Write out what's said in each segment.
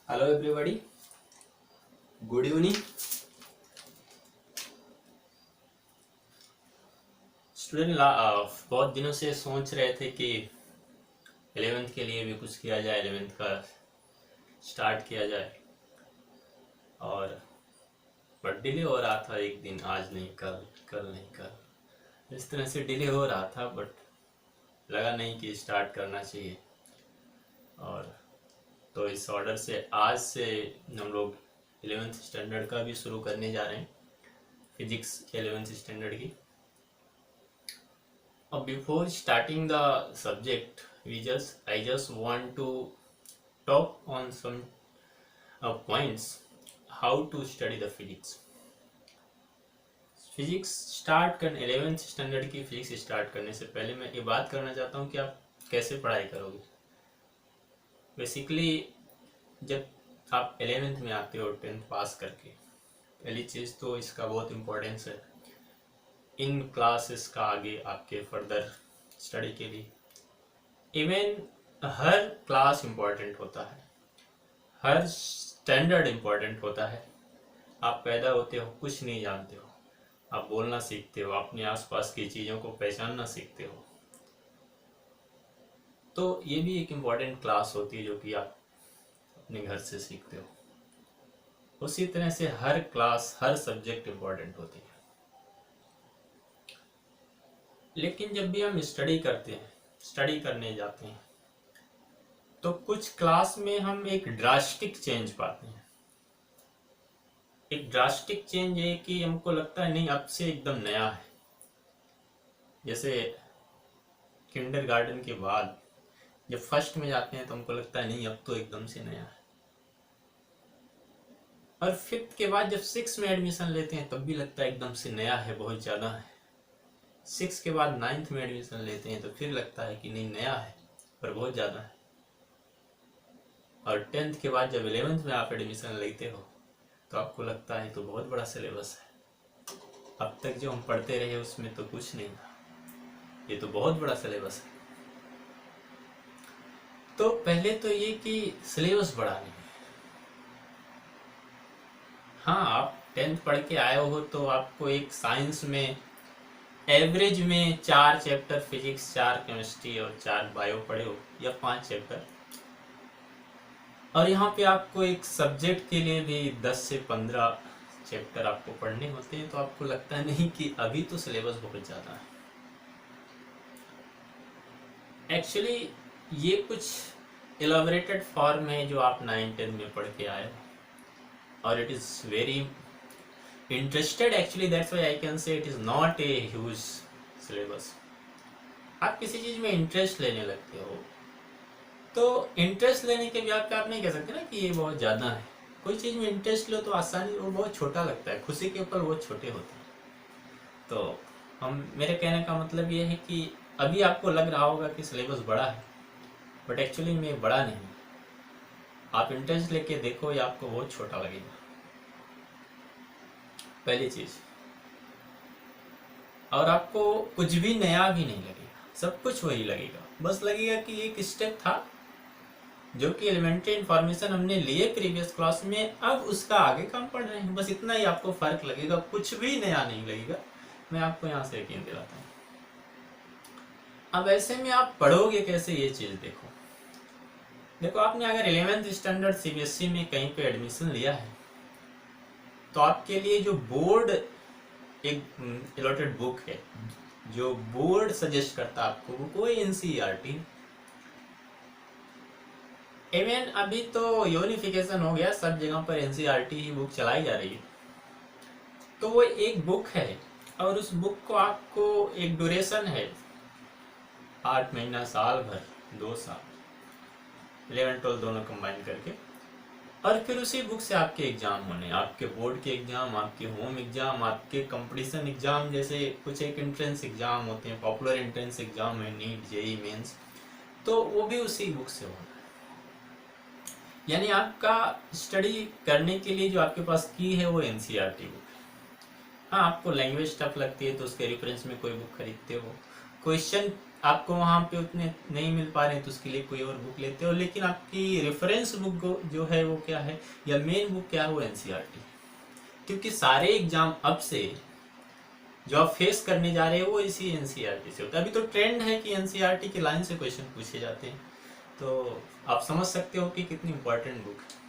Hello everybody, good evening student. बहुत दिनों से सोच रहे थे कि 11th के लिए भी कुछ किया जाए, 11th का स्टार्ट किया जाए। और बट डिले हो रहा था, एक दिन आज नहीं कल, कल नहीं कल, इस तरह से डिले हो रहा था। बट लगा नहीं कि स्टार्ट करना चाहिए। और तो इस ऑर्डर से आज से हम लोग 11th स्टैंडर्ड का भी शुरू करने जा रहे हैं, फिजिक्स 11th स्टैंडर्ड की। Before starting the subject, I just want to talk on some points how to study the physics. Physics start करने 11th स्टैंडर्ड की फिजिक्स स्टार्ट करने से पहले मैं ये बात करना चाहता हूँ कि आप कैसे पढ़ाई करोगे। बेसिकली जब आप 11th में आते हो 10th पास करके, पहली चीज़ तो इसका बहुत इम्पोर्टेंस है इन क्लासेस का आगे आपके फर्दर स्टडी के लिए। इवन हर क्लास इम्पोर्टेंट होता है, हर स्टैंडर्ड इम्पोर्टेंट होता है। आप पैदा होते हो कुछ नहीं जानते हो, आप बोलना सीखते हो, अपने आसपास की चीज़ों को पहचानना सीखते हो। तो ये भी एक इम्पोर्टेंट क्लास होती है जो कि आप अपने घर से सीखते हो। उसी तरह से हर क्लास, हर सब्जेक्ट इम्पोर्टेंट होती है। लेकिन जब भी हम स्टडी करते हैं, स्टडी करने जाते हैं, तो कुछ क्लास में हम एक ड्रास्टिक चेंज पाते हैं। एक ड्रास्टिक चेंज है कि हमको लगता है नहीं, अब से एकदम नया है। जैसे किंडरगार्टन के बाद जब फर्स्ट में जाते हैं तो हमको लगता है नहीं, अब तो एकदम से नया है। और फिफ्थ के बाद जब 6 में एडमिशन लेते हैं तब भी लगता है एकदम से नया है, बहुत ज़्यादा है। 6 के बाद 9th में एडमिशन लेते हैं तो फिर लगता है कि नहीं, नया है पर बहुत ज़्यादा है। और 10th के बाद जब 11th में आप एडमिशन लेते हो तो आपको लगता है तो बहुत बड़ा सिलेबस है, अब तक जो हम पढ़ते रहे उसमें तो कुछ नहीं था, ये तो बहुत बड़ा सिलेबस है। तो पहले तो ये कि सिलेबस बड़ा नहीं है। हाँ, आप 10th पढ़ के आए हो तो आपको एक साइंस में एवरेज में 4 चैप्टर फिजिक्स, 4 केमिस्ट्री और 4 बायो पढ़े हो, या 5 चैप्टर। और यहाँ पे आपको एक सब्जेक्ट के लिए भी 10 से 15 चैप्टर आपको पढ़ने होते हैं। तो आपको लगता है नहीं कि अभी तो सिलेबस बहुत ज़्यादा है। एक्चुअली ये कुछ एलाबोरेटेड फॉर्म है जो आप 9th-10th में पढ़ के आए हो, और it is very interested actually, that's why I can say it is not a huge syllabus. आप किसी चीज़ में इंटरेस्ट लेने लगते हो तो इंटरेस्ट लेने के ब्याज पे आप नहीं कह सकते ना कि ये बहुत ज़्यादा है। कोई चीज़ में इंटरेस्ट लो तो आसानी, वो बहुत छोटा लगता है, खुशी के ऊपर बहुत छोटे होते हैं। तो मेरे कहने का मतलब ये है कि अभी आपको लग रहा होगा कि सिलेबस बड़ा है, बट एक्चुअली में बड़ा नहीं। आप इंटरेस्ट लेके देखो, ये आपको बहुत छोटा लगेगा, पहली चीज़। और आपको कुछ भी नया भी नहीं लगेगा, सब कुछ वही लगेगा। बस लगेगा कि एक स्टेप था जो कि एलिमेंट्री इन्फॉर्मेशन हमने लिए प्रीवियस क्लास में, अब उसका आगे काम पढ़ रहे हैं, बस इतना ही आपको फर्क लगेगा, कुछ भी नया नहीं लगेगा। मैं आपको यहाँ से यकीन दिलाता हूँ। अब ऐसे में आप पढ़ोगे कैसे, ये चीज़ देखो आपने अगर 11th स्टैंडर्ड सीबीएसई में कहीं पे एडमिशन लिया है तो आपके लिए जो बोर्ड एक अलॉटेड बुक है, जो बोर्ड सजेस्ट करता है आपको, वो कोई एनसीईआरटी। इवन अभी तो यूनिफिकेशन हो गया, सब जगह पर एनसीईआरटी ही बुक चलाई जा रही है। तो वो एक बुक है और उस बुक को आपको एक ड्यूरेशन है 8 महीना, साल भर, 2 साल, 11-12 दोनों कंबाइन करके। और फिर उसी बुक से आपके एग्जाम होने, आपके बोर्ड के एग्जाम, आपके होम एग्जाम, आपके कंपटीशन एग्जाम, जैसे कुछ एक एंट्रेंस एग्जाम होते हैं, पॉपुलर एंट्रेंस एग्जाम है, नीट, जेई मेंस, तो वो भी उसी बुक से होना। यानी आपका स्टडी करने के लिए जो आपके पास की है वो एनसीईआरटी बुक। हाँ, आपको लैंग्वेज टफ लगती है तो उसके रेफरेंस में कोई बुक खरीदते हो, क्वेश्चन आपको वहाँ पे उतने नहीं मिल पा रहे हैं तो उसके लिए कोई और बुक लेते हो, लेकिन आपकी रेफरेंस बुक जो है वो क्या है, या मेन बुक क्या है, वो एनसीईआरटी। क्योंकि सारे एग्जाम अब से जो आप फेस करने जा रहे हो वो इसी एनसीईआरटी से होता है। अभी तो ट्रेंड है कि एनसीईआरटी की लाइन से क्वेश्चन पूछे जाते हैं, तो आप समझ सकते हो कि कितनी इंपॉर्टेंट बुक है।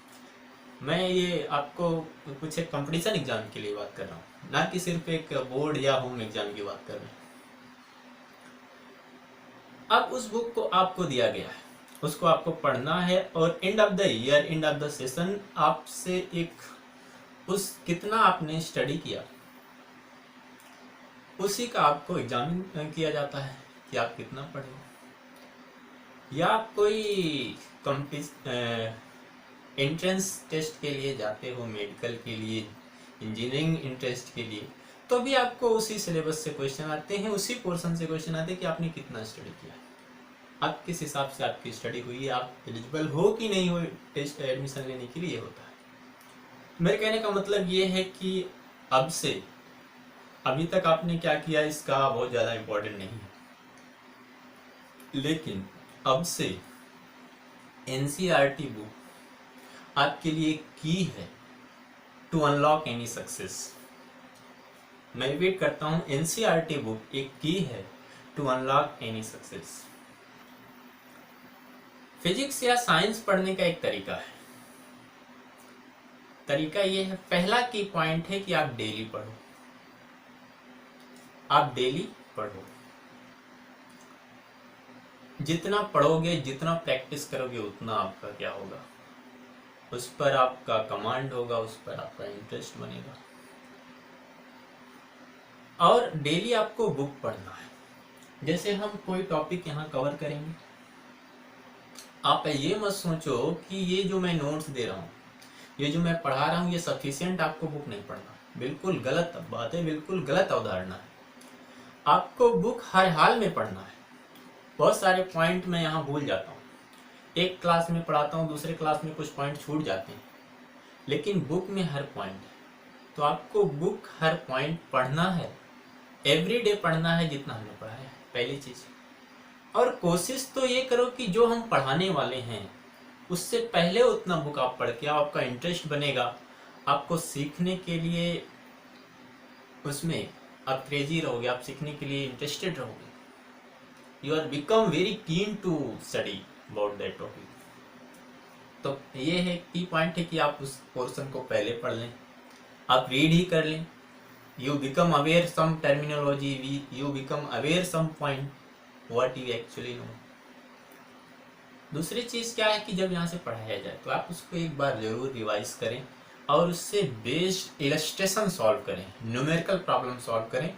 मैं ये आपको कुछ एक कंपटीशन एग्जाम के लिए बात कर रहा हूँ, ना कि सिर्फ एक बोर्ड या होम एग्जाम की बात कर रहे हैं। अब उस बुक को आपको दिया गया है, उसको आपको पढ़ना है, और end of the year, end of the session आपसे एक उस कितना आपने स्टडी किया उसी का आपको एग्जामिन किया जाता है कि आप कितना पढ़े। या आप कोई एंट्रेंस टेस्ट के लिए जाते हो, मेडिकल के लिए, इंजीनियरिंग इंटरेस्ट के लिए, तो भी आपको उसी सिलेबस से क्वेश्चन आते हैं, उसी पोर्शन से क्वेश्चन आते हैं कि आपने कितना स्टडी किया, आप किस हिसाब से आपकी स्टडी हुई है, आप एलिजिबल हो कि नहीं हो टेस्ट एडमिशन लेने के लिए होता है। मेरे कहने का मतलब ये है कि अब से अभी तक आपने क्या किया इसका बहुत ज़्यादा इम्पोर्टेंट नहीं है, लेकिन अब से एनसीईआरटी बुक आपके लिए की है टू अनलॉक एनी सक्सेस। मैं रिपीट करता हूँ, एनसीईआरटी बुक एक की है to unlock any success. Physics या साइंस पढ़ने का एक तरीका है। तरीका ये है, पहला की पॉइंट है कि आप डेली पढ़ो, आप डेली पढ़ो। जितना पढ़ोगे, जितना प्रैक्टिस करोगे, उतना आपका क्या होगा, उस पर आपका कमांड होगा, उस पर आपका इंटरेस्ट बनेगा। और डेली आपको बुक पढ़ना है। जैसे हम कोई टॉपिक यहाँ कवर करेंगे, आप ये मत सोचो कि ये जो मैं नोट्स दे रहा हूँ, ये जो मैं पढ़ा रहा हूँ, ये सफिशिएंट, आपको बुक नहीं पढ़ना। बिल्कुल गलत बात है, बिल्कुल गलत अवधारणा है। आपको बुक हर हाल में पढ़ना है। बहुत सारे पॉइंट मैं यहाँ भूल जाता हूँ, एक क्लास में पढ़ाता हूँ, दूसरे क्लास में कुछ पॉइंट छूट जाते हैं, लेकिन बुक में हर पॉइंट है। तो आपको बुक हर पॉइंट पढ़ना है, एवरीडे पढ़ना है जितना हमने पढ़ा है, पहली चीज़। और कोशिश तो ये करो कि जो हम पढ़ाने वाले हैं उससे पहले उतना बुक आप पढ़ के आपका इंटरेस्ट बनेगा, आपको सीखने के लिए उसमें आप क्रेजी रहोगे, आप सीखने के लिए इंटरेस्टेड रहोगे, you are become very keen to study about that topic. तो ये है की पॉइंट है कि आप उस पोर्शन को पहले पढ़ लें, आप रीड ही कर लें, you become aware some terminology, you become aware some point what you actually know. दूसरी चीज़ क्या है कि जब यहाँ से पढ़ाया जाए तो आप उसको एक बार जरूर रिवाइज करें और उससे बेस्ड इलस्ट्रेशन सॉल्व करें, न्यूमेरिकल प्रॉब्लम सॉल्व करें।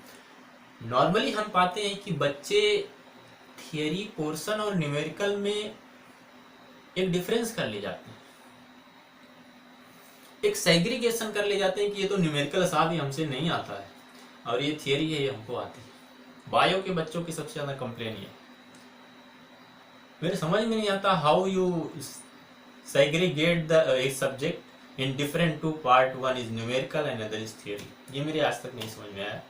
नॉर्मली हम पाते हैं कि बच्चे थियरी पोर्शन और न्यूमेरिकल में एक डिफरेंस कर ले जाते हैं, एक सेग्रीगेशन कर ले जाते हैं कि ये तो न्यूमेरिकल साहब ही हमसे नहीं आता है और ये थियरी है ये हमको आती है। बायो के बच्चों की सबसे ज़्यादा कंप्लेन ये, मेरे समझ में नहीं आता how you segregate the subject in different two part, one is numerical and other is theory. ये मेरे आज तक नहीं समझ में आया।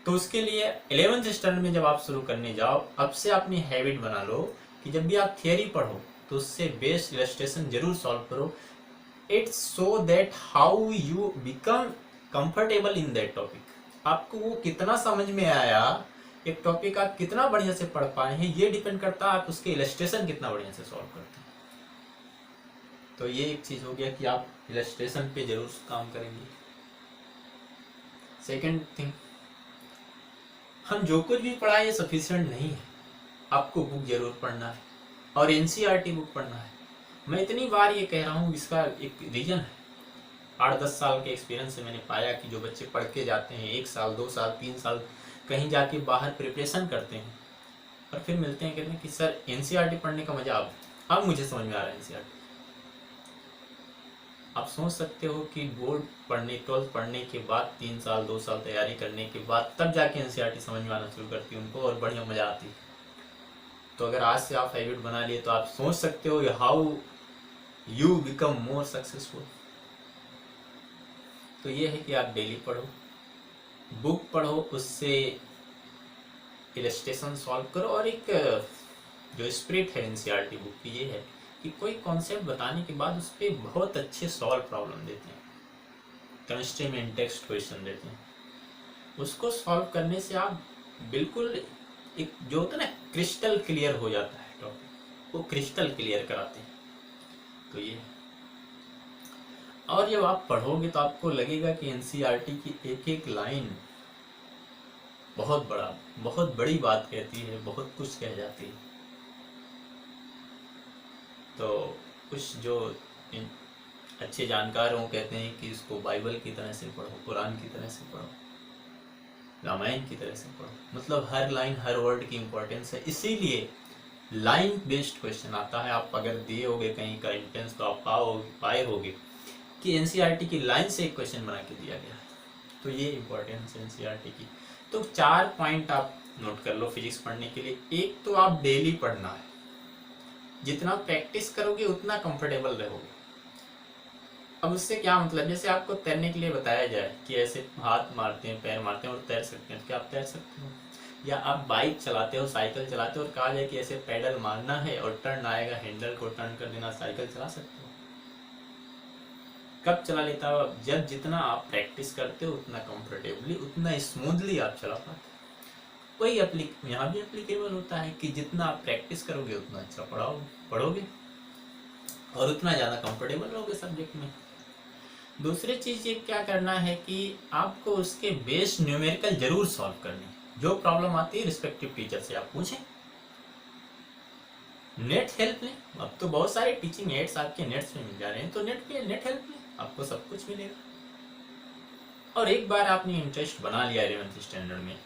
तो उसके लिए 11th स्टैंडर्ड में जब आप शुरू करने जाओ, अब से अपनी हैबिट बना लो कि जब भी आप थियरी पढ़ो तो उससे बेस्ड इलस्ट्रेशन जरूर सॉल्व करो। It's so that how you become comfortable in that topic. आपको वो कितना समझ में आया, एक टॉपिक आप कितना बढ़िया से पढ़ पाए हैं, ये डिपेंड करता है आप उसके इलस्ट्रेशन कितना बढ़िया से सॉल्व करते हैं। तो ये एक चीज हो गया कि आप इलस्ट्रेशन पे जरूर काम करेंगे। सेकंड थिंग, हम जो कुछ भी पढ़ाए ये सफिशिएंट नहीं है, आपको बुक जरूर पढ़ना है और एनसीईआरटी बुक पढ़ना है। मैं इतनी बार ये कह रहा हूँ, इसका एक रीजन है। 8-10 साल के एक्सपीरियंस से मैंने पाया कि जो बच्चे पढ़ के जाते हैं 1 साल 2 साल 3 साल कहीं जाके बाहर प्रिपरेशन करते हैं और फिर मिलते हैं, कहते हैं कि सर एनसीईआरटी पढ़ने का मजा अब मुझे समझ में आ रहा है एनसीईआरटी। आप सोच सकते हो कि बोर्ड पढ़ने 12th पढ़ने के बाद 3 साल 2 साल तैयारी करने के बाद तब जाके एनसीईआरटी समझ में आना शुरू करती है उनको और बढ़िया मजा आती है। तो अगर आज से आप हैबिट बना लिए तो आप सोच सकते हो how you become more successful. तो ये है कि आप डेली पढ़ो, बुक पढ़ो, उससे इलस्ट्रेशन सॉल्व करो। और एक जो स्पिरिट है एनसीईआरटी बुक की ये है कि कोई कॉन्सेप्ट बताने के बाद उस पर बहुत अच्छे सॉल्व प्रॉब्लम देते हैं। केमिस्ट्री में इंटेक्स्ट क्वेश्चन देते हैं, उसको सॉल्व करने से आप बिल्कुल एक जो होता है ना क्रिस्टल क्लियर हो जाता है टॉपिक, वो क्रिस्टल क्लियर कराते हैं। तो ये और जब आप पढ़ोगे तो आपको लगेगा कि एनसीईआरटी की एक एक लाइन बहुत बड़ी बात कहती है, बहुत कुछ कह जाती है। तो कुछ जो अच्छे जानकार हों कहते हैं कि इसको बाइबल की तरह से पढ़ो, कुरान की तरह से पढ़ो, रामायण की तरह से पढ़ो। मतलब हर लाइन हर वर्ड की इम्पोर्टेंस है, इसीलिए लाइन बेस्ड क्वेश्चन आता है। आप अगर दिए होगे कहीं का इंटेंस तो आप पाए होगे कि एनसीईआरटी की लाइन से एक क्वेश्चन बना के दिया गया है। तो ये इम्पोर्टेंस है एनसीईआरटी की। तो 4 पॉइंट आप नोट कर लो फिजिक्स पढ़ने के लिए। एक तो आप डेली पढ़ना है, जितना प्रैक्टिस करोगे उतना कंफर्टेबल रहोगे। अब उससे क्या मतलब, जैसे आपको तैरने के लिए बताया जाए कि ऐसे हाथ मारते हैं पैर मारते हैं और तैर सकते हैं, तो क्या आप तैर सकते हो? या आप बाइक चलाते हो साइकिल चलाते हो और कहा जाए कि ऐसे पैडल मारना है और टर्न आएगा हैंडल को टर्न कर देना, साइकिल चला सकते हो? कब चला लेता हो? जब जितना आप प्रैक्टिस करते हो उतना कंफर्टेबली उतना स्मूथली आप चला पाते हो। वही यहाँ भी एप्लीकेबल होता है कि जितना आप प्रैक्टिस करोगे उतना अच्छा पढ़ोगे और उतना ज़्यादा कंफर्टेबल रहोगे सब्जेक्ट में। दूसरी चीज़ ये क्या करना है कि आपको उसके बेस्ड न्यूमेरिकल जरूर सॉल्व करनी। जो प्रॉब्लम आती है रिस्पेक्टिव टीचर से आप पूछें, नेट हेल्प लें। अब तो बहुत सारे टीचिंग एड्स आपके नेट्स में मिल जा रहे हैं, तो नेट हेल्प लें, आपको सब कुछ मिलेगा। और एक बार आपने इंटरेस्ट बना लिया 11th स्टैंडर्ड में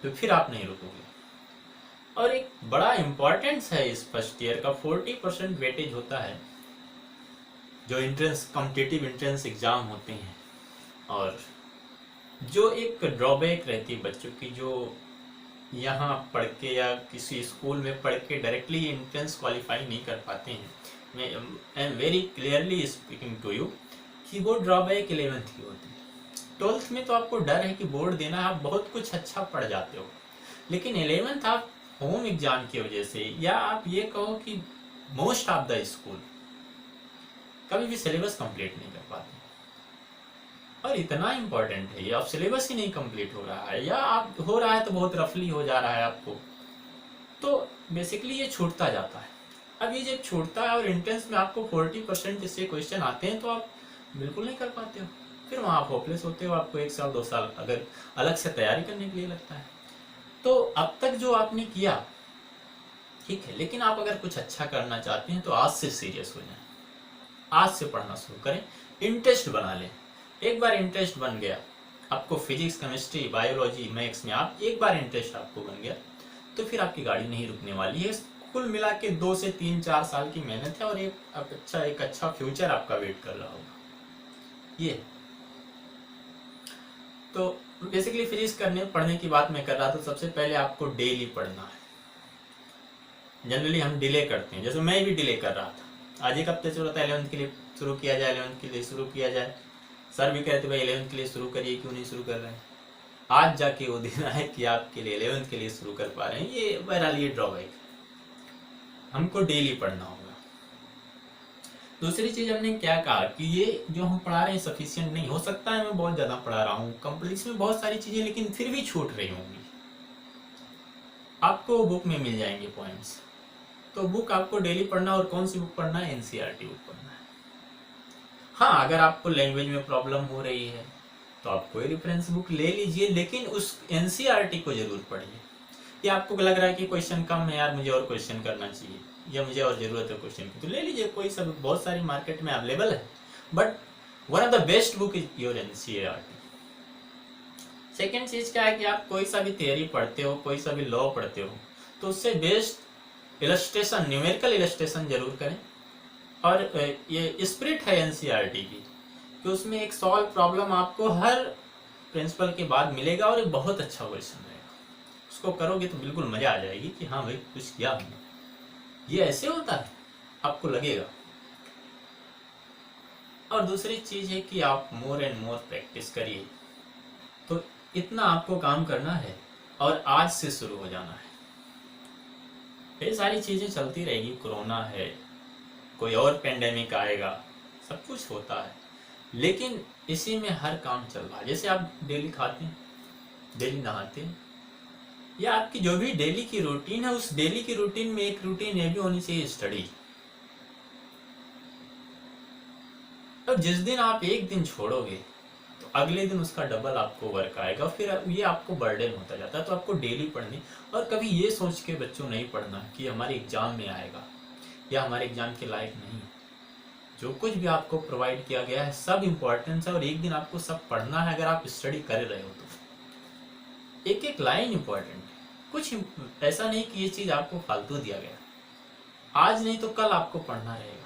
तो फिर आप नहीं रुकोगे। और एक बड़ा इंपॉर्टेंस है इस फर्स्ट ईयर का, 40% वेटेज होता है जो कॉम्पिटिटिव एंट्रेंस एग्जाम होते हैं। और जो एक ड्रॉबैक रहती है बच्चों की, जो यहाँ पढ़ के या किसी स्कूल में पढ़ के डायरेक्टली एंट्रेंस क्वालिफाई नहीं कर पाते हैं, मैं I am very clearly speaking to you कि वो ड्रॉबैक 11th की होती है। 12th में तो आपको डर है कि बोर्ड देना, आप बहुत कुछ अच्छा पढ़ जाते हो, लेकिन 11th आप होम एग्जाम की वजह से, या आप ये कहो कि मोस्ट ऑफ द स्कूल कभी भी सिलेबस कंप्लीट नहीं कर पाते। और इतना इम्पोर्टेंट है ये, अब सिलेबस ही नहीं कंप्लीट हो रहा है या आप हो रहा है तो बहुत रफली हो जा रहा है आपको, तो बेसिकली ये छूटता जाता है। अब ये जब छूटता है और एंट्रेंस में आपको 40% इससे क्वेश्चन आते हैं तो आप बिल्कुल नहीं कर पाते हो, फिर वहाँ आप होपलेस होते हो। आपको 1 साल 2 साल अगर अलग से तैयारी करने के लिए लगता है। तो अब तक जो आपने किया ठीक है, लेकिन आप अगर कुछ अच्छा करना चाहते हैं तो आज से सीरियस हो जाएं, आज से पढ़ना शुरू करें, इंटरेस्ट बना लें। एक बार इंटरेस्ट बन गया आपको फिजिक्स केमिस्ट्री बायोलॉजी मैथ्स में, आप एक बार इंटरेस्ट आपको बन गया तो फिर आपकी गाड़ी नहीं रुकने वाली है। कुल मिला के 2 से 3-4 साल की मेहनत है और एक अच्छा फ्यूचर आपका वेट कर रहा होगा। ये तो बेसिकली फिजिक्स पढ़ने की बात मैं कर रहा था। सबसे पहले आपको डेली पढ़ना है। जनरली हम डिले करते हैं, जैसे मैं भी डिले कर रहा था। आज एक हफ्ते से हो रहा था 11th के लिए शुरू किया जाए, 11th के लिए शुरू किया जाए। सर भी कहते भाई 11th के लिए शुरू करिए, क्यों नहीं शुरू कर रहे हैं। आज जाके वो दिन है कि आपके लिए 11th के लिए शुरू कर पा रहे हैं। ये बहरहाल ये ड्रॉबैक, हमको डेली पढ़ना होगा। दूसरी चीज हमने क्या कहा कि ये जो हम पढ़ा रहे हैं सफिशिएंट नहीं हो सकता है। मैं बहुत ज्यादा पढ़ा रहा हूँ, कंप्लीट में बहुत सारी चीजें लेकिन फिर भी छूट रही होंगी। आपको बुक में मिल जाएंगे पॉइंट्स, तो बुक आपको डेली पढ़ना। और कौन सी बुक पढ़ना है? एनसीईआरटी बुक पढ़ना है। हाँ, अगर आपको लैंग्वेज में प्रॉब्लम हो रही है तो आप कोई रेफरेंस बुक ले लीजिए, लेकिन उस एनसीईआरटी को जरूर पढ़िए। या आपको लग रहा है कि क्वेश्चन कम है यार, मुझे और क्वेश्चन करना चाहिए या मुझे और जरूरत है क्वेश्चन की, तो ले लीजिए। कोई सब बहुत सारी मार्केट में अवेलेबल है, but one of the best book is your NCERT. Second चीज क्या है कि आप कोई सा भी थियरी पढ़ते हो, कोई सा भी लॉ पढ़ते हो, तो उससे बेस्ड इलस्ट्रेशन, न्यूमेरिकल इलस्ट्रेशन जरूर करें। और ये स्पिरिट है एनसीईआरटी की कि उसमें एक सॉल्व प्रॉब्लम आपको हर प्रिंसिपल के बाद मिलेगा और एक बहुत अच्छा क्वेश्चन रहेगा। उसको करोगे तो बिल्कुल मजा आ जाएगी कि हाँ भाई कुछ किया हमने, ये ऐसे होता है, आपको लगेगा। और दूसरी चीज है कि आप मोर एंड मोर प्रैक्टिस करिए। तो इतना आपको काम करना है और आज से शुरू हो जाना है। ये सारी चीज़ें चलती रहेगी, कोरोना है, कोई और पेंडेमिक आएगा, सब कुछ होता है, लेकिन इसी में हर काम चल रहा है। जैसे आप डेली खाते हैं, डेली नहाते हैं, या आपकी जो भी डेली की रूटीन है, उस डेली की रूटीन में एक रूटीन ये भी होनी चाहिए, स्टडी। अब जिस दिन आप एक दिन छोड़ोगे तो अगले दिन उसका डबल आपको वर्क आएगा, फिर ये आपको बर्डन होता जाता है। तो आपको डेली पढ़नी, और कभी ये सोच के बच्चों नहीं पढ़ना कि हमारे एग्जाम में आएगा या हमारे एग्जाम के लायक नहीं। जो कुछ भी आपको प्रोवाइड किया गया है सब इम्पोर्टेंस है, और एक दिन आपको सब पढ़ना है अगर आप स्टडी कर रहे हो तो। एक एक लाइन इम्पोर्टेंट है, कुछ ऐसा नहीं कि ये चीज़ आपको फालतू दिया गया, आज नहीं तो कल आपको पढ़ना रहेगा।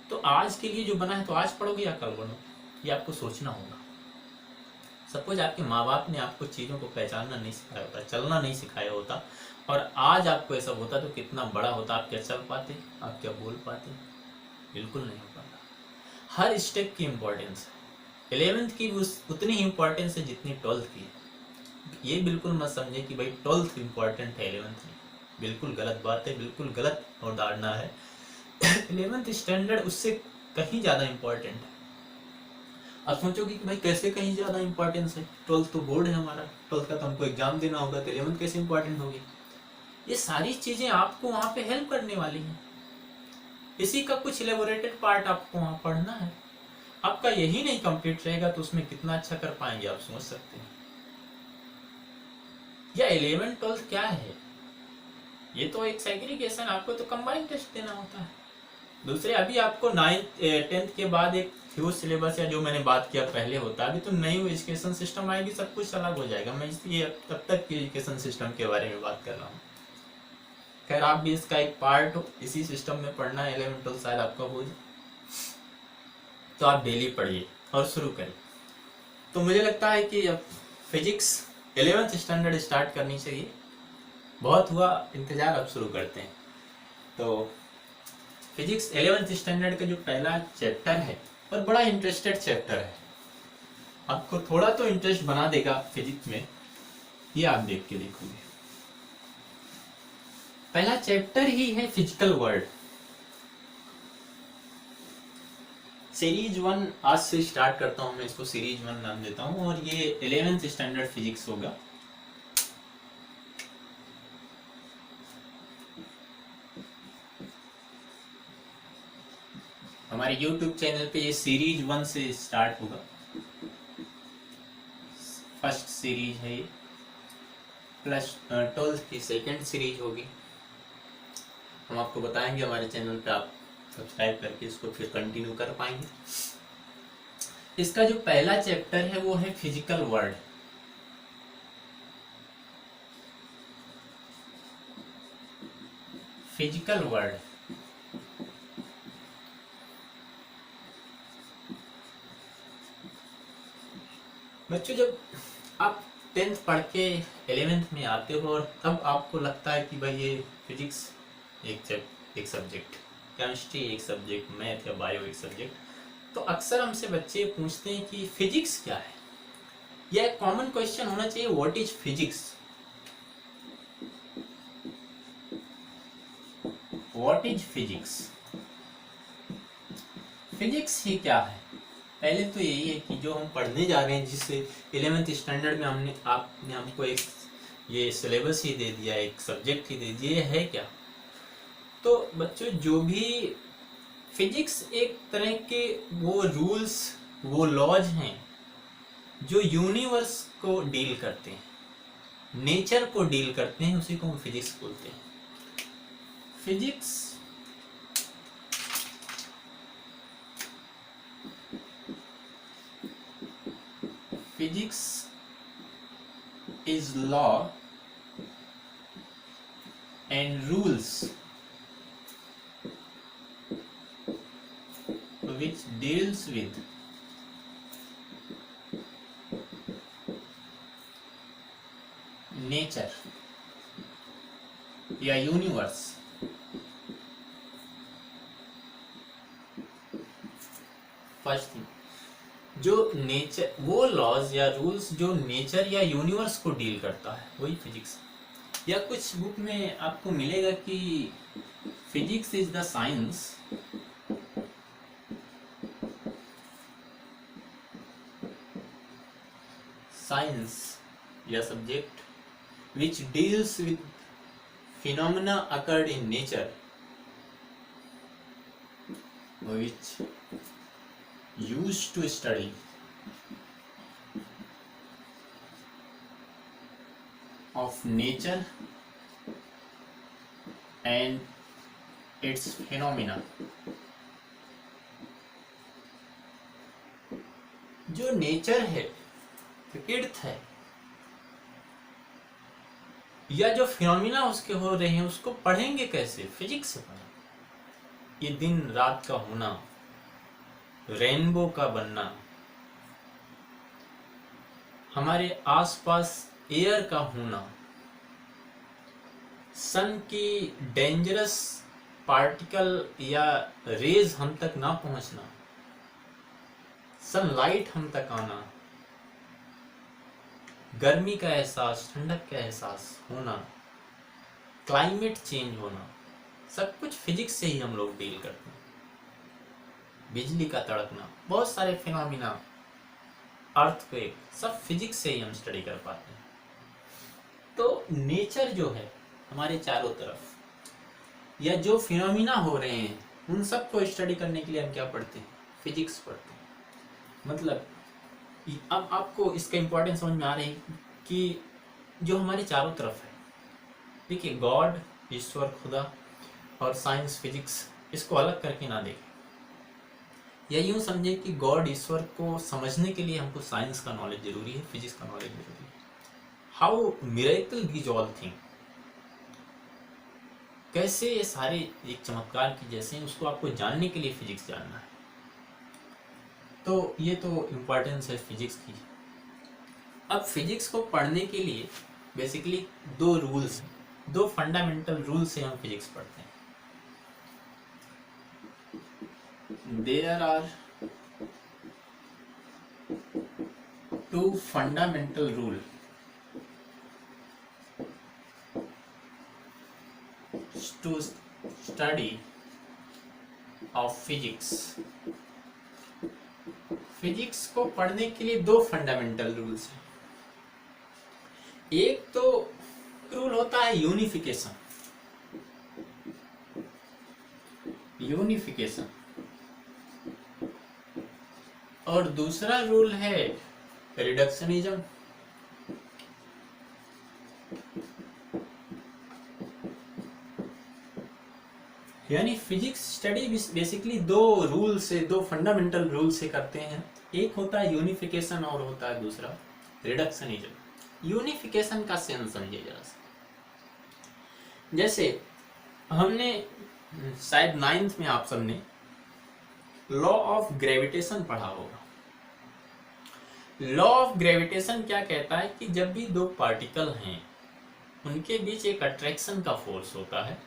तो आज के लिए जो बना है तो आज पढ़ोगे या कल पढ़ोगे, ये आपको सोचना होगा। सपोज आपके माँ बाप ने आपको चीज़ों को पहचानना नहीं सिखाया होता, चलना नहीं सिखाया होता, और आज आपको ऐसा होता तो कितना बड़ा होता। आप क्या चल पाते, आप क्या बोल पाते? बिल्कुल नहीं हो पाता। हर स्टेप की इम्पोर्टेंस है। 11th की उतनी ही इम्पोर्टेंस है जितनी 12th की है। ये बिल्कुल मत समझे कि भाई 12th इम्पोर्टेंट है 11th नहीं, बिल्कुल गलत बात है, बिल्कुल गलत अवधारणा है। 11th स्टैंडर्ड उससे कहीं ज़्यादा इम्पोर्टेंट है। आप सोचोगे कि भाई कैसे कहीं ज़्यादा इम्पोर्टेंस है, 12th तो बोर्ड है हमारा, 12th का तो हमको एग्जाम देना होगा, तो 11th कैसे इम्पोर्टेंट होगी? ये सारी चीज़ें आपको वहाँ पे हेल्प करने वाली हैं। इसी का कुछ इलेबोरेटेड पार्ट आपको वहाँ पढ़ना है। आपका यही नहीं कंप्लीट रहेगा तो उसमें कितना अच्छा कर पाएंगे आप सोच सकते हैं। या 11th 12th क्या है, ये तो एक सेग्रीगेशन, आपको तो कंबाइंड टेस्ट देना होता है। दूसरे अभी आपको 9th 10th के बाद एक फ्यूज सिलेबस या जो मैंने बात किया पहले होता है, अभी तो नई एजुकेशन सिस्टम आएगी, सब कुछ अलग हो जाएगा। मैं इसलिए तब तक के एजुकेशन सिस्टम के बारे में बात कर रहा हूँ। खैर आप भी इसका एक पार्ट हो, इसी सिस्टम में पढ़ना है, 11th 12th शायद आपका हो जाए, तो आप डेली पढ़िए और शुरू करिए। तो मुझे लगता है कि अब फिजिक्स 11th स्टैंडर्ड स्टार्ट करनी चाहिए। बहुत हुआ इंतजार, अब शुरू करते हैं। तो फिजिक्स 11th स्टैंडर्ड का जो पहला चैप्टर है, और बड़ा इंटरेस्टेड चैप्टर है, आपको थोड़ा तो इंटरेस्ट बना देगा फिजिक्स में, ये आप देख के देखोगे। पहला चैप्टर ही है फिजिकल वर्ल्ड। सीरीज 1 आज से स्टार्ट करता हूं मैं, इसको सीरीज 1 नाम देता हूं, और ये 11th स्टैंडर्ड फिजिक्स होगा। हमारे YouTube चैनल पे ये सीरीज 1 से स्टार्ट होगा, फर्स्ट सीरीज है ये, प्लस 12th की सेकंड सीरीज होगी। हम आपको बताएंगे हमारे चैनल पे, आप सब्सक्राइब करके इसको फिर कंटिन्यू कर पाएंगे। इसका जो पहला चैप्टर है वो है फिजिकल वर्ल्ड। फिजिकल वर्ल्ड बच्चों, जब आप 10th पढ़ के 11th में आते हो, और तब आपको लगता है कि भाई ये फिजिक्स एक सब्जेक्ट, केमिस्ट्री एक सब्जेक्ट, मैथ या बायो एक सब्जेक्ट, तो अक्सर हमसे बच्चे पूछते हैं कि फिजिक्स क्या है। यह एक कॉमन क्वेश्चन होना चाहिए, what is physics? What is physics? Physics ही क्या है? पहले तो यही है कि जो हम पढ़ने जा रहे हैं, जिससे 11th स्टैंडर्ड में आपने हमको एक ये सिलेबस ही दे दिया, एक सब्जेक्ट ही दे दिया, है क्या? तो बच्चों, जो भी फिजिक्स एक तरह के वो रूल्स, वो लॉज हैं जो यूनिवर्स को डील करते हैं, नेचर को डील करते हैं, उसी को हम फिजिक्स बोलते हैं। Physics is law and rules which deals with nature या यूनिवर्स। फर्स्ट थिंग, जो नेचर, वो लॉज या रूल्स जो नेचर या यूनिवर्स को डील करता है, वही फिजिक्स। या कुछ बुक में आपको मिलेगा कि फिजिक्स इज द साइंस या subject which deals with phenomena occurred in nature which used to study of nature and its phenomena। जो नेचर है, प्रकृति है, या जो फिनोमिना उसके हो रहे हैं उसको पढ़ेंगे कैसे? फिजिक्स से पढ़ेंगे। ये दिन रात का होना, रेनबो का बनना, हमारे आसपास एयर का होना, सन की डेंजरस पार्टिकल या रेज हम तक ना पहुंचना, सनलाइट हम तक आना, गर्मी का एहसास, ठंडक का एहसास होना, क्लाइमेट चेंज होना, सब कुछ फिजिक्स से ही हम लोग डील करते हैं। बिजली का तड़कना, बहुत सारे फिनोमिना, अर्थक्वेक, सब फिजिक्स से ही हम स्टडी कर पाते हैं। तो नेचर जो है हमारे चारों तरफ, या जो फिनोमिना हो रहे हैं, उन सब को स्टडी करने के लिए हम क्या पढ़ते हैं? फिजिक्स पढ़ते हैं। मतलब अब आपको इसका इम्पोर्टेंस समझ में आ रही है कि जो हमारे चारों तरफ है, देखिए गॉड, ईश्वर, खुदा और साइंस, फिजिक्स, इसको अलग करके ना देखें। या यूं समझे कि गॉड, ईश्वर को समझने के लिए हमको साइंस का नॉलेज जरूरी है, फिजिक्स का नॉलेज जरूरी है। How miracle these all thing, कैसे ये सारे एक चमत्कार की जैसे हैं, उसको आपको जानने के लिए फिजिक्स जानना है। तो ये तो इम्पोर्टेंस है फिजिक्स की। अब फिजिक्स को पढ़ने के लिए बेसिकली दो रूल्स, दो फंडामेंटल रूल से हम फिजिक्स पढ़ते हैं। There are two fundamental rule to study of physics. Physics को पढ़ने के लिए दो फंडामेंटल रूल्स हैं। एक तो रूल होता है यूनिफिकेशन, और दूसरा रूल है रिडक्शनिज्म। यानी फिजिक्स स्टडी बेसिकली दो रूल से, दो फंडामेंटल रूल से करते हैं। एक होता है यूनिफिकेशन और होता है दूसरा रिडक्शनिज्म। यूनिफिकेशन का सेंस समझिए जरा सा। जैसे हमने शायद 9th में आप सबने लॉ ऑफ ग्रेविटेशन पढ़ा होगा। लॉ ऑफ ग्रेविटेशन क्या कहता है कि जब भी दो पार्टिकल हैं उनके बीच एक अट्रैक्शन का फोर्स होता है,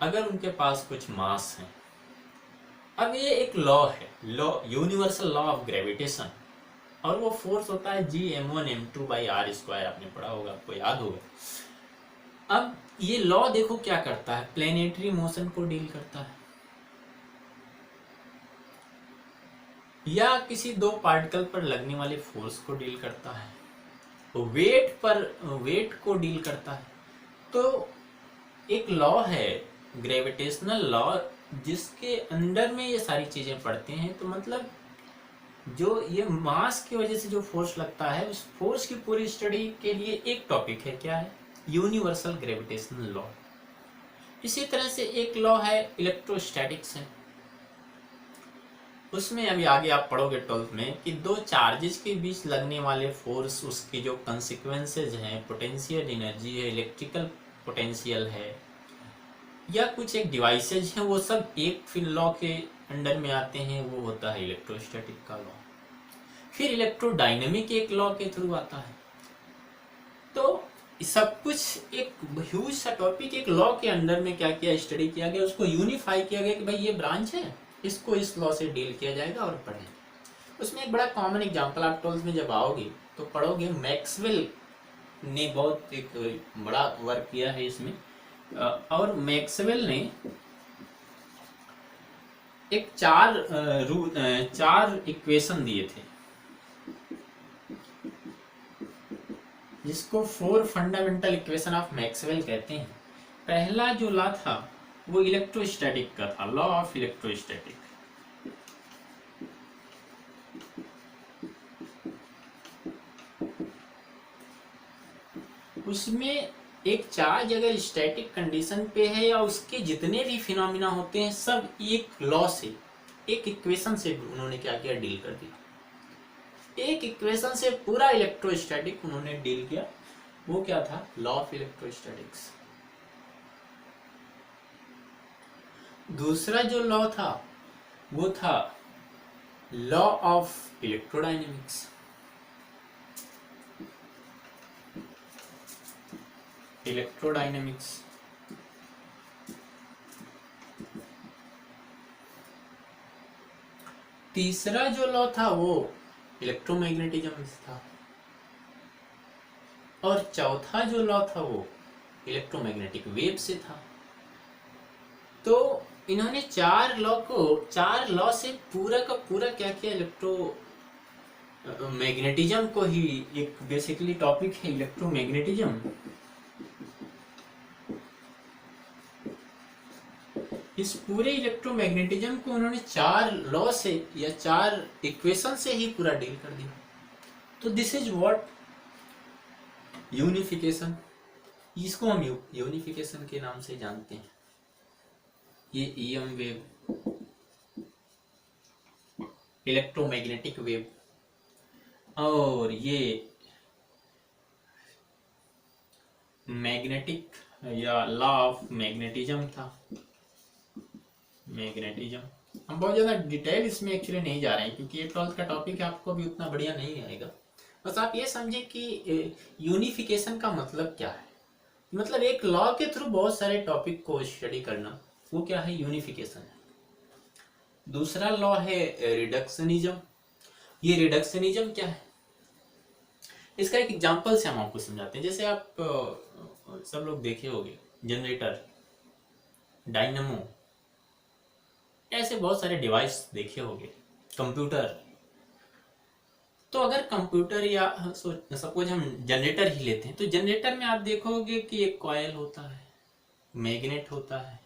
अगर उनके पास कुछ मास है। अब ये एक लॉ है, law, universal law of gravitation, और वो फोर्स होता है G(m1m2/r²), आपने पढ़ा होगा, आपको याद होगा। अब ये लॉ देखो क्या करता है, प्लेनेटरी मोशन को डील करता है, या किसी दो पार्टिकल पर लगने वाले फोर्स को डील करता है, वेट को डील करता है। तो एक लॉ है ग्रेविटेशनल लॉ जिसके अंडर में ये सारी चीजें पढ़ते हैं। तो मतलब जो ये मास की वजह से जो फोर्स लगता है, उस फोर्स की पूरी स्टडी के लिए एक टॉपिक है, क्या है? Universal gravitational law. इसी तरह से एक लॉ है इलेक्ट्रोस्टैटिक्स है, उसमें अभी आगे आप पढ़ोगे 12th में कि दो चार्जेस के बीच लगने वाले फोर्स, उसके जो कंसिक्वेंसेज हैं, पोटेंशियल एनर्जी है, इलेक्ट्रिकल पोटेंशियल है, या कुछ एक डिवाइसेज हैं, वो सब एक फिर लॉ के अंडर में आते हैं, वो होता है इलेक्ट्रोस्टैटिक का लॉ। फिर इलेक्ट्रोडायनेमिक एक लॉ के थ्रू आता है। तो सब कुछ एक ह्यूज सा टॉपिक एक लॉ के अंडर में क्या किया, स्टडी किया गया, उसको यूनिफाई किया गया कि भाई ये ब्रांच है, इसको इस लॉ से डील किया जाएगा और पढ़ें। उसमें एक बड़ा कॉमन एग्जांपल आप 12th में जब आओगे तो पढ़ोगे, मैक्सवेल ने बहुत एक बड़ा वर्क किया है इसमें। और मैक्सवेल ने एक चार इक्वेशन दिए थे जिसको 4 फंडामेंटल इक्वेशन ऑफ मैक्सवेल कहते हैं। पहला जो लॉ था वो इलेक्ट्रोस्टैटिक का था, लॉ ऑफ इलेक्ट्रोस्टैटिक। उसमें एक चार्ज अगर स्टैटिक कंडीशन पे है या उसके जितने भी फिनोमिना होते हैं सब एक लॉ से, एक इक्वेशन से उन्होंने क्या किया, डील कर दिया। एक इक्वेशन से पूरा इलेक्ट्रोस्टैटिक उन्होंने डील किया। वो क्या था, लॉ ऑफ इलेक्ट्रोस्टैटिक्स। दूसरा जो लॉ था वो था लॉ ऑफ इलेक्ट्रोडायनेमिक्स। इलेक्ट्रोडायनेमिक्स। तीसरा जो लॉ था वो इलेक्ट्रोमैग्नेटिज्म था। और चौथा जो लॉ था वो इलेक्ट्रोमैग्नेटिक वेव से था। तो इन्होंने चार लॉ से पूरा का पूरा क्या किया, इलेक्ट्रो मैग्नेटिज्म को ही, एक बेसिकली टॉपिक है इलेक्ट्रोमैग्नेटिज्म। इस पूरे इलेक्ट्रोमैग्नेटिज्म को उन्होंने चार लॉ से या चार इक्वेशन से ही पूरा डील कर दिया। तो दिस इज व्हाट यूनिफिकेशन, इसको हम यूनिफिकेशन के नाम से जानते हैं। ये ईएम वेव, इलेक्ट्रोमैग्नेटिक वेव, और ये मैग्नेटिक या लॉ ऑफ मैग्नेटिज्म था, मैग्नेटिज्म। हम बहुत ज़्यादा डिटेल इसमें एक्चुअली नहीं जा रहे हैं क्योंकि ये 12th का टॉपिक है, आपको भी उतना बढ़िया नहीं आएगा। बस आप ये समझे कि यूनिफिकेशन का मतलब क्या है। मतलब एक लॉ के थ्रू बहुत सारे टॉपिक को स्टडी करना, वो क्या है, यूनिफिकेशन है। दूसरा लॉ है रिडक्शनिज्म। ये रिडक्शनिज्म क्या है, इसका एक एग्जांपल से हम आपको समझाते हैं। जैसे आप सब लोग देखे होंगे जनरेटर, डायनमो, ऐसे बहुत सारे डिवाइस देखे होंगे, कंप्यूटर। तो अगर कंप्यूटर या सपोज हम जनरेटर ही लेते हैं तो जनरेटर में आप देखोगे कि एक कॉइल होता है, मैग्नेट होता है,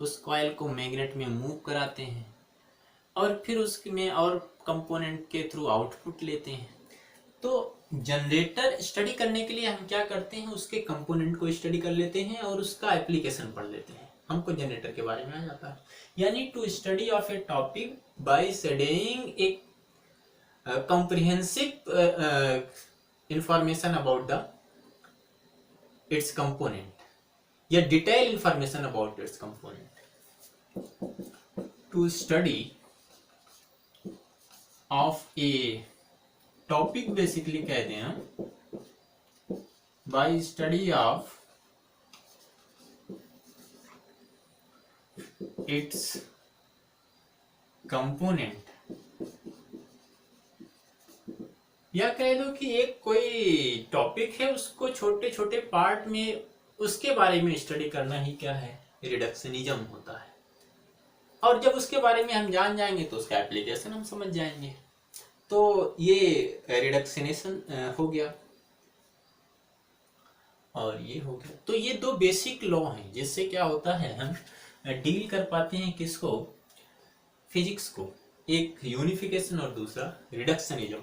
उस कॉइल को मैग्नेट में मूव कराते हैं और फिर उसमें और कंपोनेंट के थ्रू आउटपुट लेते हैं। तो जनरेटर स्टडी करने के लिए हम क्या करते हैं, उसके कंपोनेंट को स्टडी कर लेते हैं और उसका एप्लीकेशन पढ़ लेते हैं, हमको जनरेटर के बारे में आ जाता है। यानी to study of a topic by studying a comprehensive information about the its component या detailed information about its component, to study of a topic basically कहते हैं हम, by study of its component, या कह लो कि एक कोई टॉपिक है उसको छोटे छोटे पार्ट में उसके बारे में स्टडी करना ही क्या है, रिडक्शनिज्म होता है। और जब उसके बारे में हम जान जाएंगे तो उसका एप्लीकेशन हम समझ जाएंगे। तो ये रिडक्शनेशन हो गया और ये हो गया। तो ये दो बेसिक लॉ हैं जिससे क्या होता है, हम डील कर पाते हैं किसको, फिजिक्स को। एक यूनिफिकेशन और दूसरा रिडक्शनिज्म।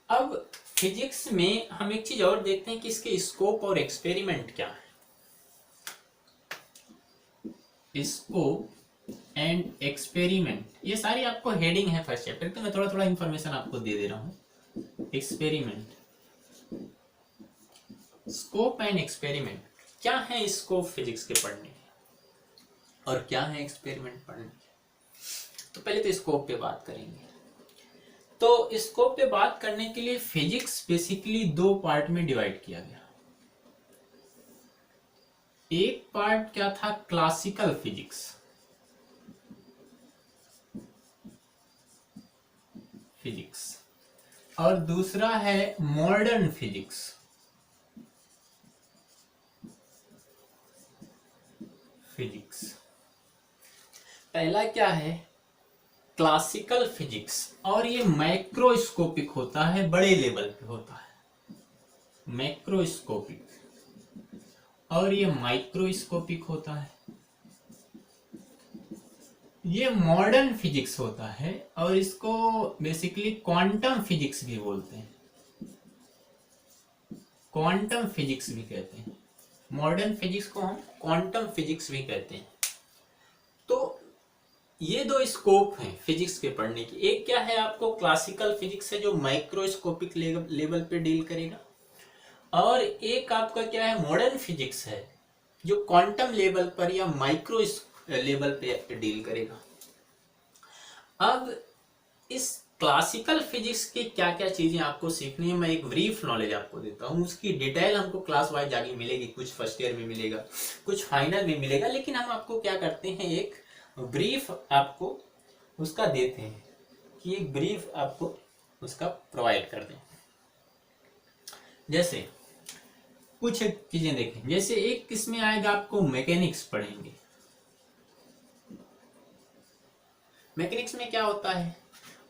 अब फिजिक्स में हम एक चीज और देखते हैं कि इसके स्कोप और एक्सपेरिमेंट क्या है। स्कोप एंड एक्सपेरिमेंट, ये सारी आपको हेडिंग है फर्स्ट चैप्टर, तो मैं थोड़ा थोड़ा इंफॉर्मेशन आपको दे दे रहा हूं। एक्सपेरिमेंट, स्कोप एंड एक्सपेरिमेंट, क्या है स्कोप फिजिक्स के पढ़ने के और क्या है एक्सपेरिमेंट पढ़ने के। तो पहले तो स्कोप पे बात करेंगे। तो स्कोप पे बात करने के लिए फिजिक्स बेसिकली दो पार्ट में डिवाइड किया गया। एक पार्ट क्या था, क्लासिकल फिजिक्स, और दूसरा है मॉडर्न फिजिक्स। पहला क्या है, क्लासिकल फिजिक्स, और ये माइक्रोस्कोपिक होता है, बड़े लेवल पे होता है, मैक्रोस्कोपिक, और ये माइक्रोस्कोपिक होता है। ये मॉडर्न फिजिक्स होता है और इसको बेसिकली क्वांटम फिजिक्स भी बोलते हैं, क्वांटम फिजिक्स भी कहते हैं। मॉडर्न फिजिक्स को हम क्वांटम फिजिक्स भी कहते हैं। तो ये दो स्कोप हैं फिजिक्स के पढ़ने की। एक क्या है, आपको क्लासिकल फिजिक्स है जो माइक्रोस्कोपिक लेवल पे डील करेगा, और एक आपका क्या है, मॉडर्न फिजिक्स है जो क्वांटम लेवल पर या माइक्रो लेवल पे डील करेगा। अब इस क्लासिकल फिजिक्स की क्या क्या चीजें आपको सीखनी है, मैं एक ब्रीफ नॉलेज आपको देता हूँ। उसकी डिटेल हमको क्लास वाइज आगे मिलेगी, कुछ फर्स्ट ईयर में मिलेगा, कुछ फाइनल में मिलेगा, लेकिन हम आपको क्या करते हैं, एक ब्रीफ आपको उसका देते हैं, कि एक ब्रीफ आपको उसका प्रोवाइड कर दें। जैसे कुछ चीजें देखें, जैसे एक किसमें आएगा, आपको मैकेनिक्स पढ़ेंगे। मैकेनिक्स में क्या होता है,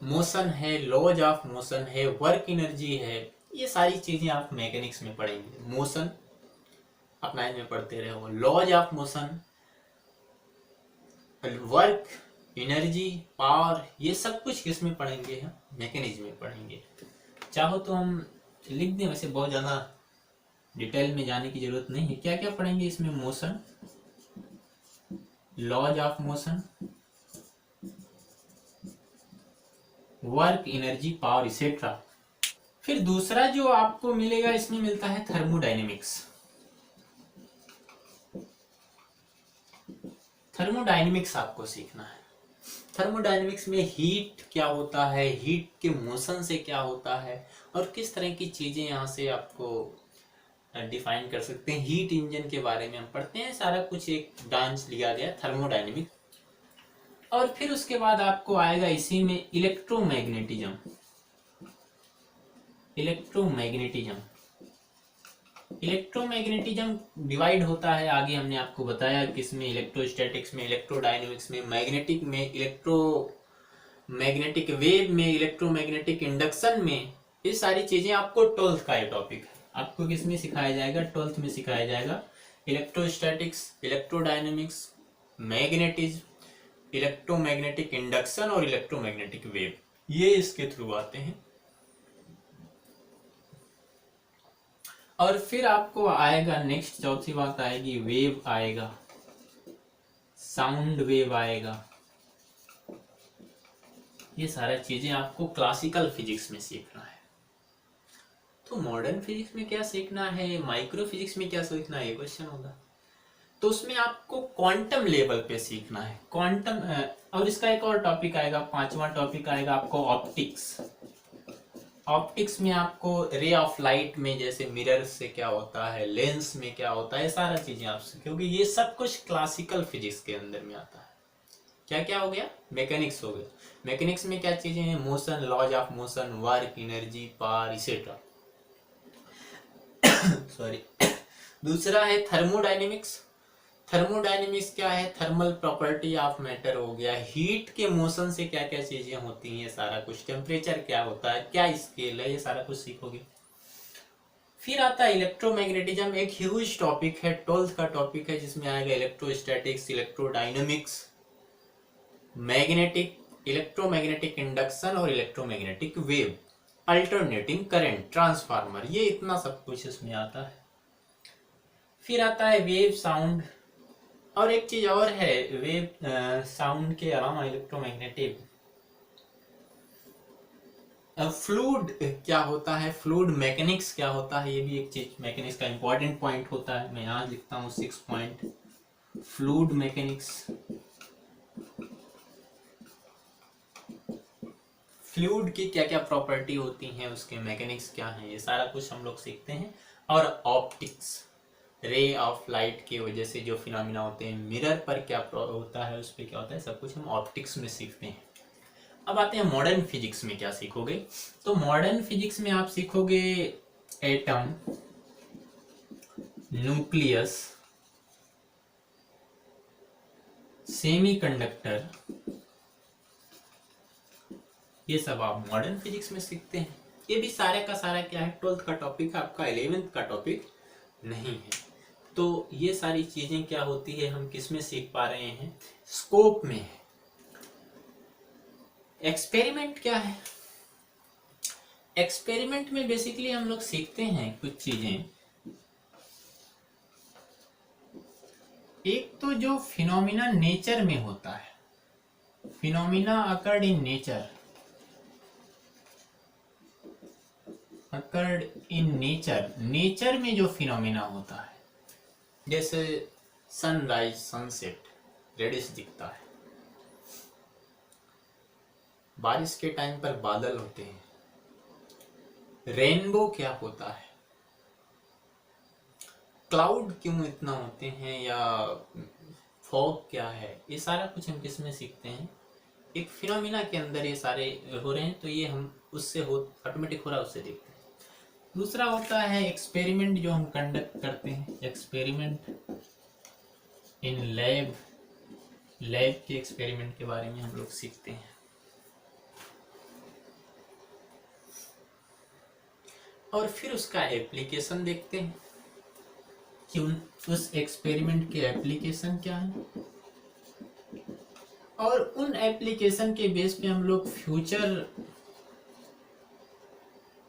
मोशन है, लॉज ऑफ मोशन है, वर्क एनर्जी है, ये सारी चीजें आप मैकेनिक्स में पढ़ेंगे। मोशन अपना में पढ़ते रहो, laws of motion, work energy, power, ये सब कुछ किस में पढ़ेंगे, हम मैकेनिज्म में पढ़ेंगे। चाहो तो हम लिख दें, वैसे बहुत ज्यादा डिटेल में जाने की जरूरत नहीं है। क्या क्या पढ़ेंगे इसमें, motion, laws of motion, work energy, power, etcetera. फिर दूसरा जो आपको मिलेगा, इसमें मिलता है थर्मोडायनेमिक्स। थर्मोडायनेमिक्स आपको सीखना है। थर्मोडायनेमिक्स में हीट क्या होता है, हीट के मोशन से क्या होता है, और किस तरह की चीजें यहाँ से आपको डिफाइन कर सकते हैं। हीट इंजन के बारे में हम पढ़ते हैं, सारा कुछ एक ब्रांच लिया गया थर्मोडायनेमिक्स। और फिर उसके बाद आपको आएगा इसी में इलेक्ट्रोमैग्नेटिज्म। इलेक्ट्रोमैग्नेटिज्म इलेक्ट्रोमैग्नेटिज्म डिवाइड होता है, आगे हमने आपको बताया किसमें, इलेक्ट्रोस्टैटिक्स में, इलेक्ट्रोडायनेमिक्स में, मैग्नेटिक में, इलेक्ट्रोमैग्नेटिक वेव में, इलेक्ट्रोमैग्नेटिक इंडक्शन में। ये सारी चीजें आपको 12th का ये टॉपिक है, आपको किसमें सिखाया जाएगा, 12th में सिखाया जाएगा। Electrostatics, electrodynamics, magnetism, electromagnetic induction और इलेक्ट्रोमैग्नेटिक वेव, ये इसके थ्रू आते हैं। और फिर आपको आएगा नेक्स्ट, चौथी बात आएगी, वेव आएगा, साउंड वेव आएगा। ये सारा चीजें आपको क्लासिकल फिजिक्स में सीखना है। तो मॉडर्न फिजिक्स में क्या सीखना है, माइक्रो फिजिक्स में क्या सीखना है, ये क्वेश्चन होगा। तो उसमें आपको क्वांटम लेवल पे सीखना है, क्वांटम। और इसका एक और टॉपिक आएगा, 5वां टॉपिक आएगा आपको ऑप्टिक्स। ऑप्टिक्स में आपको रे ऑफ लाइट में जैसे मिरर से क्या होता है, लेंस में क्या होता है, सारा चीजें आप सीखोगे। ये सब कुछ क्लासिकल फिजिक्स के अंदर में आता है। क्या क्या हो गया, मैकेनिक्स हो गया। मैकेनिक्स में क्या चीजें हैं, motion, laws of motion, work energy, power, etcetera. Sorry. दूसरा है थर्मोडायनेमिक्स। थर्मोडायनेमिक्स क्या है, थर्मल प्रॉपर्टी ऑफ मैटर हो गया, हीट के मोशन से क्या क्या चीजें होती हैं, सारा कुछ, टेम्परेचर क्या होता है, क्या स्केल है, ये सारा कुछ सीखोगे। फिर आता है इलेक्ट्रोमैग्नेटिज्म, एक ह्यूज टॉपिक है, 12th का टॉपिक है, जिसमें आएगा electrostatics, electrodynamics, magnetic, electromagnetic induction और electromagnetic wave, alternating current, transformer, ये इतना सब कुछ इसमें आता है। फिर आता है वेव, साउंड, और एक चीज और है, वेव साउंड के अलावा इलेक्ट्रोमैग्नेटिक, फ्लूइड क्या होता है, फ्लूइड मैकेनिक्स क्या होता है, ये भी एक चीज मैकेनिक्स का इंपॉर्टेंट पॉइंट होता है। मैं यहाँ लिखता हूँ 6 पॉइंट, फ्लूइड मैकेनिक्स। फ्लूइड की क्या क्या प्रॉपर्टी होती हैं, उसके मैकेनिक्स क्या हैं, ये सारा कुछ हम लोग सीखते हैं। और ऑप्टिक्स, रे ऑफ लाइट की वजह से जो फिनोमिना होते हैं, मिरर पर क्या होता है, उस पर क्या होता है, सब कुछ हम ऑप्टिक्स में सीखते हैं। अब आते हैं मॉडर्न फिजिक्स में क्या सीखोगे। तो मॉडर्न फिजिक्स में आप सीखोगे एटम, न्यूक्लियस, सेमीकंडक्टर, ये सब आप मॉडर्न फिजिक्स में सीखते हैं। ये भी सारे का सारा क्या है, 12th का टॉपिक है, आपका 11th का टॉपिक नहीं है। तो ये सारी चीजें क्या होती है, हम किस में सीख पा रहे हैं, स्कोप में है। एक्सपेरिमेंट क्या है, एक्सपेरिमेंट में बेसिकली हम लोग सीखते हैं कुछ चीजें। एक तो जो फिनोमिना नेचर में होता है, phenomena occurred in nature, occurred in nature, nature में जो फिनोमिना होता है, जैसे सनराइज सनसेट रेडिश दिखता है, बारिश के टाइम पर बादल होते हैं, रेनबो क्या होता है, क्लाउड क्यों इतना होते हैं, या फॉग क्या है, ये सारा कुछ हम किस में सीखते हैं, एक फिनोमिना के अंदर ये सारे हो रहे हैं, तो ये हम उससे हो ऑटोमेटिक हो रहा है उससे देखते हैं। दूसरा होता है एक्सपेरिमेंट जो हम कंडक्ट करते हैं, एक्सपेरिमेंट इन लैब, लैब के एक्सपेरिमेंट के बारे में हम लोग सीखते हैं। और फिर उसका एप्लीकेशन देखते हैं कि उस एक्सपेरिमेंट के एप्लीकेशन क्या है, और उन एप्लीकेशन के बेस पे हम लोग फ्यूचर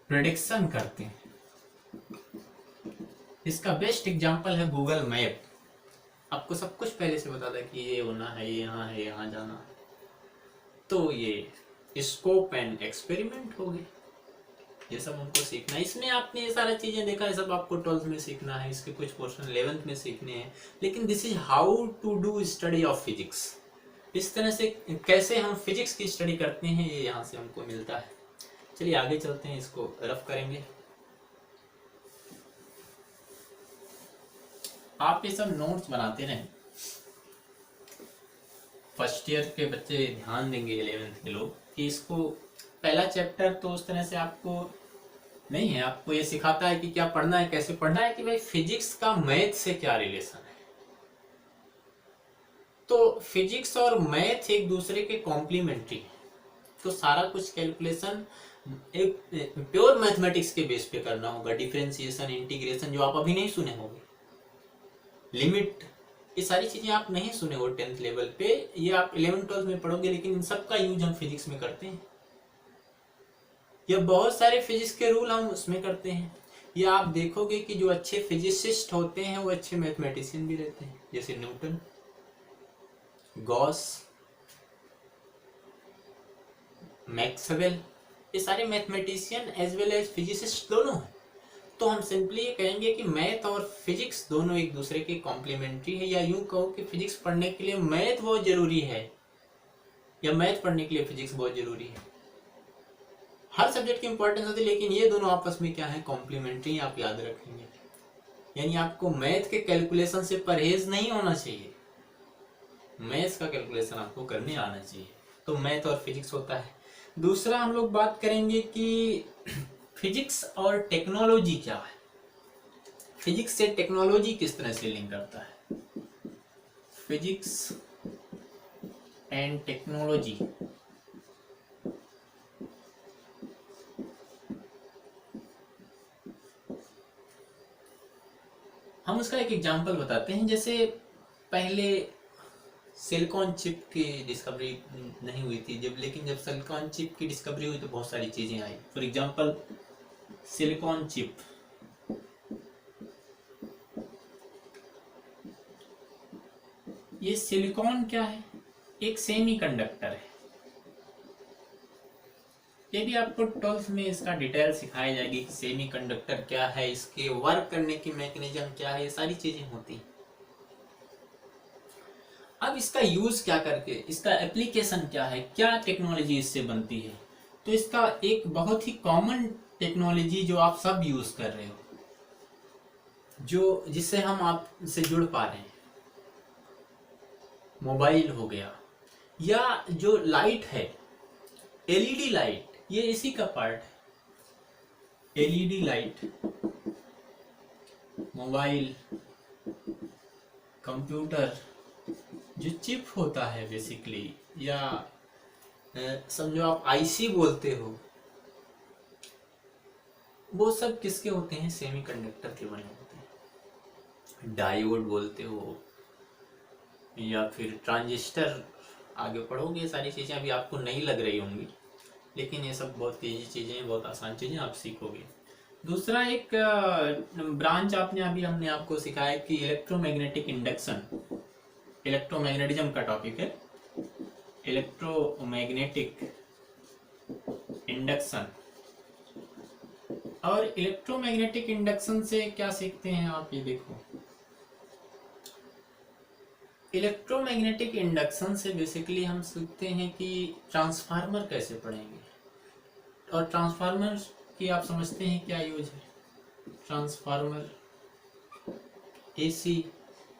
प्रेडिक्शन करते हैं। इसका बेस्ट एग्जांपल है गूगल मैप। आपको सब कुछ पहले से बता दें कि ये होना है, ये यहाँ है, यहाँ जाना है, तो ये स्कोप एंड एक्सपेरिमेंट हो गए। ये सब हमको सीखना है। इसमें आपने ये सारा चीजें देखा है, सब आपको 12th में सीखना है, इसके कुछ पोर्शन 11th में सीखने हैं, लेकिन this is how to do study of physics. इस तरह से कैसे हम फिजिक्स की स्टडी करते हैं, ये यहाँ से हमको मिलता है। चलिए आगे चलते हैं, इसको रफ करेंगे। आप ये सब नोट्स बनाते रहें, फर्स्ट ईयर के बच्चे ध्यान देंगे, 11th के लोग, कि इसको पहला चैप्टर तो उस तरह से आपको नहीं है, आपको ये सिखाता है कि क्या पढ़ना है, कैसे पढ़ना है, कि भाई फिजिक्स का मैथ से क्या रिलेशन है। तो फिजिक्स और मैथ एक दूसरे के कॉम्प्लीमेंट्री है, तो सारा कुछ कैलकुलेशन एक प्योर मैथमेटिक्स के बेस पे करना होगा। डिफरेंशिएशन, इंटीग्रेशन जो आप अभी नहीं सुने होंगे, लिमिट, ये सारी चीजें आप नहीं सुने हो 10th लेवल पे, ये आप 11th 12th में पढ़ोगे, लेकिन इन सब का यूज हम फिजिक्स में करते हैं। या बहुत सारे फिजिक्स के रूल हम उसमें करते हैं। या आप देखोगे कि जो अच्छे फिजिसिस्ट होते हैं वो अच्छे मैथमेटिशियन भी रहते हैं, जैसे न्यूटन, गॉस, मैक्सवेल, ये सारे mathematician as well as physicist दोनों हैं। तो हम सिंपली ये कहेंगे कि मैथ और फिजिक्स दोनों एक दूसरे के कॉम्प्लीमेंट्री है, या यूं कहो कि फिजिक्स पढ़ने के लिए मैथ बहुत जरूरी है, या मैथ पढ़ने के लिए फिजिक्स बहुत जरूरी है। हर सब्जेक्ट की इंपॉर्टेंस होती है, लेकिन ये दोनों आपस में क्या है, कॉम्प्लीमेंट्री, आप याद रखेंगे। यानी आपको मैथ के कैलकुलेशन से परहेज नहीं होना चाहिए, मैथ्स का कैलकुलेशन आपको करने आना चाहिए। तो मैथ और फिजिक्स होता है। दूसरा हम लोग बात करेंगे कि फिजिक्स और टेक्नोलॉजी क्या है, फिजिक्स से टेक्नोलॉजी किस तरह से लिंक करता है, फिजिक्स एंड टेक्नोलॉजी। हम उसका एक एग्जांपल बताते हैं। जैसे पहले सिलिकॉन चिप की डिस्कवरी नहीं हुई थी जब, लेकिन जब सिलिकॉन चिप की डिस्कवरी हुई तो बहुत सारी चीजें आई। फॉर एग्जांपल सिलिकॉन चिप, ये सिलिकॉन क्या है, एक सेमीकंडक्टर है। ये भी आपको 12th में इसका डिटेल सिखाई जाएगी कि सेमीकंडक्टर क्या है, इसके वर्क करने की मैकेनिज्म क्या है, ये सारी चीजें होती हैं। अब इसका यूज क्या करके, इसका एप्लीकेशन क्या है, क्या टेक्नोलॉजी इससे बनती है। तो इसका एक बहुत ही कॉमन टेक्नोलॉजी जो आप सब यूज कर रहे हो, जो जिससे हम आपसे जुड़ पा रहे हैं, मोबाइल हो गया, या जो लाइट है, एलईडी लाइट ये इसी का पार्ट है। एलईडी लाइट मोबाइल कंप्यूटर जो चिप होता है बेसिकली, या समझो आप आईसी बोलते हो, वो सब किसके होते हैं? सेमीकंडक्टर के बने होते हैं। डायोड बोलते हो या फिर ट्रांजिस्टर, आगे पढ़ोगे ये सारी चीज़ें, अभी आपको नहीं लग रही होंगी, लेकिन ये सब बहुत तेजी चीज़ें हैं, बहुत आसान चीज़ें आप सीखोगे। दूसरा एक ब्रांच आपने अभी हमने आपको सिखाया कि इलेक्ट्रोमैग्नेटिक इंडक्शन, इलेक्ट्रोमैग्नेटिज्म का टॉपिक है, इलेक्ट्रोमैग्नेटिक इंडक्शन। और इलेक्ट्रोमैग्नेटिक इंडक्शन से क्या सीखते हैं आप, ये देखो। इलेक्ट्रोमैग्नेटिक इंडक्शन से बेसिकली हम सीखते हैं कि ट्रांसफार्मर कैसे पढ़ेंगे, और ट्रांसफार्मर की आप समझते हैं क्या यूज है, ट्रांसफार्मर, एसी,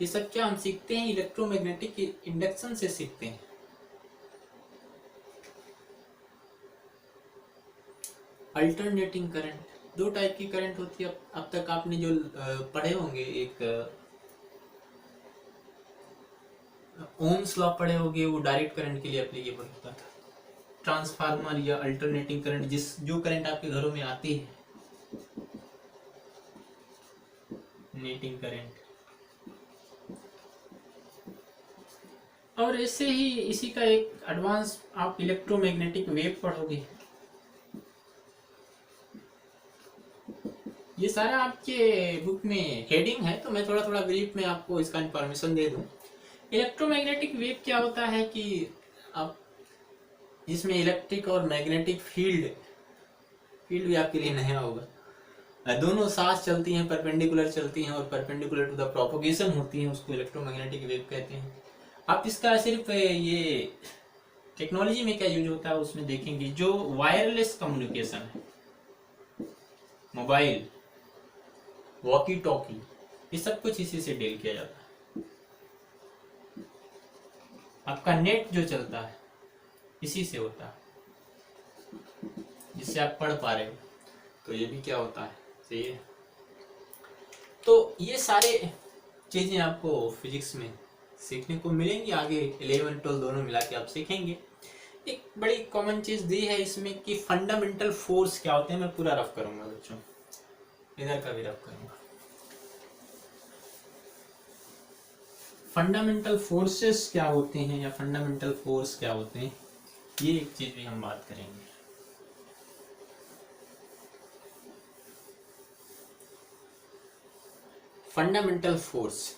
ये सब क्या हम सीखते हैं इलेक्ट्रोमैग्नेटिक इंडक्शन से सीखते हैं। अल्टरनेटिंग करंट, दो टाइप की करंट होती है। अब तक आपने जो पढ़े होंगे, एक ओम्स लॉ पढ़े होंगे, वो डायरेक्ट करंट के लिए एप्लीकेबल होता था। ट्रांसफार्मर या अल्टरनेटिंग करंट, जो करंट आपके घरों में आती है, नेटिंग करंट। और ऐसे ही इसी का एक एडवांस आप इलेक्ट्रोमैग्नेटिक वेव पढ़ोगे। ये सारा आपके बुक में हेडिंग है, तो मैं थोड़ा थोड़ा ब्रीफ में आपको इसका इंफॉर्मेशन दे दूं। इलेक्ट्रोमैग्नेटिक वेव क्या होता है कि आप जिसमें इलेक्ट्रिक और मैग्नेटिक फील्ड भी आपके लिए नया होगा, दोनों साथ चलती हैं, परपेंडिकुलर चलती हैं और परपेंडिकुलर टू द प्रोपोगेशन होती हैं, उसको इलेक्ट्रोमैग्नेटिक वेव कहते हैं। आप इसका सिर्फ ये टेक्नोलॉजी में क्या यूज होता है उसमें देखेंगे। जो वायरलेस कम्युनिकेशन है, मोबाइल, वॉकी टॉकी, ये सब कुछ इसी से डील किया जाता है। आपका नेट जो चलता है इसी से होता है, जिससे आप पढ़ पा रहे हो, तो ये भी क्या होता है, सही है। तो ये सारे चीजें आपको फिजिक्स में सीखने को मिलेंगी, आगे 11 12 दोनों मिला के आप सीखेंगे। एक बड़ी कॉमन चीज दी है इसमें कि फंडामेंटल फोर्स क्या होते हैं। मैं पूरा रफ करूंगा बच्चों, इधर का भी रफ करूंगा। फंडामेंटल फोर्सेस क्या होते हैं या फंडामेंटल फोर्स क्या होते हैं, ये एक चीज भी हम बात करेंगे। फंडामेंटल फोर्स,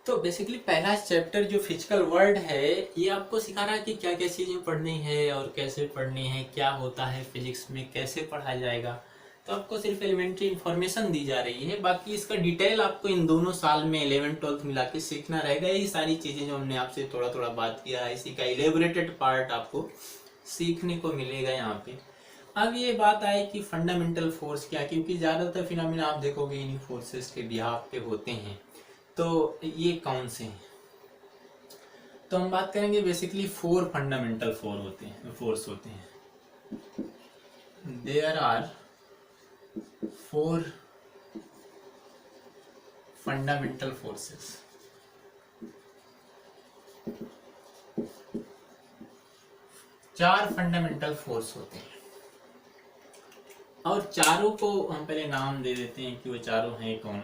तो बेसिकली पहला चैप्टर जो फिजिकल वर्ल्ड है, ये आपको सिखा रहा है कि क्या क्या चीज़ें पढ़नी है और कैसे पढ़नी है, क्या होता है फिजिक्स में, कैसे पढ़ा जाएगा। तो आपको सिर्फ एलिमेंट्री इन्फॉर्मेशन दी जा रही है, बाकी इसका डिटेल आपको इन दोनों साल में 11 12 मिला के सीखना रहेगा। यही सारी चीज़ें जो हमने आपसे थोड़ा थोड़ा बात किया है, इसी का इलेबोरेटेड पार्ट आपको सीखने को मिलेगा यहाँ पे। अब ये बात आए कि फंडामेंटल फोर्स क्या, क्योंकि ज़्यादातर फिनोमेना आप देखोगे इन्हीं फोर्सेस के बिहाफ पे होते हैं। तो ये कौन से हैं, तो हम बात करेंगे बेसिकली 4 फंडामेंटल फोर्स होते हैं। There are 4 fundamental forces. चार फंडामेंटल फोर्स होते हैं, और चारों को हम पहले नाम दे देते हैं कि वो चारों हैं कौन।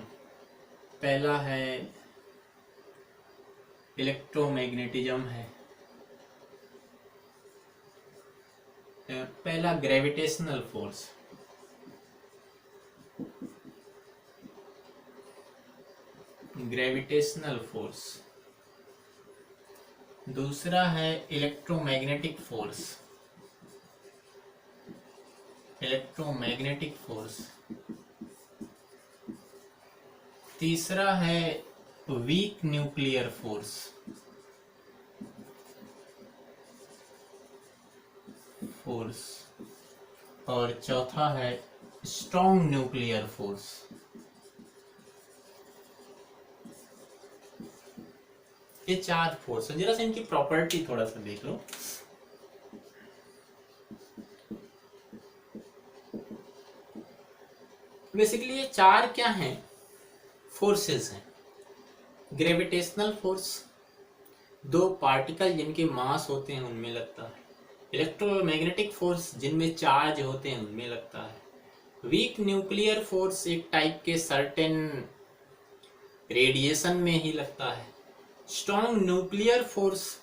पहला है इलेक्ट्रोमैग्नेटिज्म है, पहला ग्रेविटेशनल फोर्स, ग्रेविटेशनल फोर्स। दूसरा है इलेक्ट्रोमैग्नेटिक फोर्स, इलेक्ट्रोमैग्नेटिक फोर्स। तीसरा है वीक न्यूक्लियर फोर्स, और चौथा है स्ट्रॉन्ग न्यूक्लियर फोर्स। ये चार फोर्स है। जरा सा इनकी प्रॉपर्टी थोड़ा सा देख लो। बेसिकली ये चार क्या हैं? फोर्सेस हैं। ग्रेविटेशनल फोर्स, दो पार्टिकल जिनके मास होते हैं उनमें लगता है। इलेक्ट्रोमैग्नेटिक फोर्स, जिनमें चार्ज होते हैं उनमें लगता है। वीक न्यूक्लियर फोर्स एक टाइप के सर्टेन रेडिएशन में ही लगता है। स्ट्रॉन्ग न्यूक्लियर फोर्स,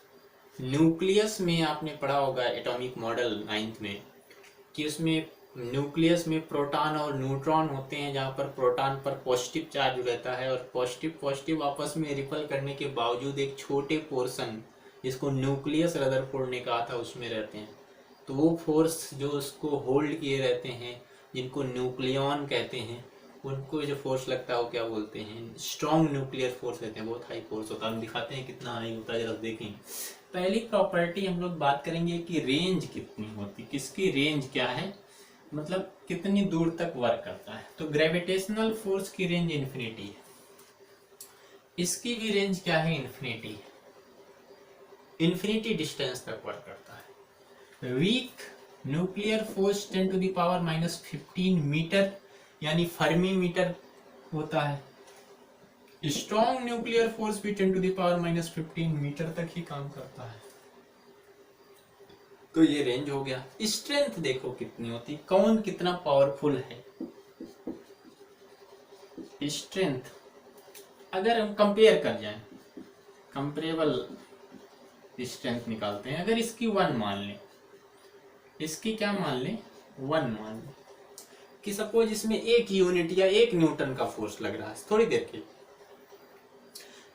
न्यूक्लियस में आपने पढ़ा होगा एटॉमिक मॉडल 9th में, कि उसमें न्यूक्लियस में प्रोटॉन और न्यूट्रॉन होते हैं, जहाँ पर प्रोटॉन पर पॉजिटिव चार्ज रहता है और पॉजिटिव पॉजिटिव आपस में रिपल करने के बावजूद एक छोटे पोर्शन जिसको न्यूक्लियस रदरफोर्ड ने कहा था उसमें रहते हैं। तो वो फोर्स जो उसको होल्ड किए रहते हैं, जिनको न्यूक्लियॉन कहते हैं, उनको जो फोर्स लगता है वो क्या बोलते हैं? स्ट्रॉन्ग न्यूक्लियर फोर्स रहते हैं। बहुत हाई फोर्स होता है। हम दिखाते हैं कितना हाई होता है, जरा देखें। पहली प्रॉपर्टी हम लोग बात करेंगे कि रेंज कितनी होती, किसकी रेंज क्या है, मतलब कितनी दूर तक वर्क करता है। तो ग्रेविटेशनल फोर्स की रेंज इन्फिनिटी है। इसकी भी रेंज क्या है? इन्फिनिटी है। इन्फिनिटी डिस्टेंस तक वर्क करता है। वीक न्यूक्लियर फोर्स 10⁻⁻15 मीटर यानी फर्मी मीटर होता है। स्ट्रॉन्ग न्यूक्लियर फोर्स भी 10⁻⁻15 मीटर तक ही काम करता है। तो ये रेंज हो गया। स्ट्रेंथ देखो कितनी होती, कौन कितना पावरफुल है। स्ट्रेंथ अगर हम कंपेयर कर जाएं, कंपेरेबल स्ट्रेंथ निकालते हैं। अगर इसकी 1 मान लें, इसकी क्या मान लें? 1 मान लें कि सपोज इसमें 1 यूनिट या 1 न्यूटन का फोर्स लग रहा है थोड़ी देर के,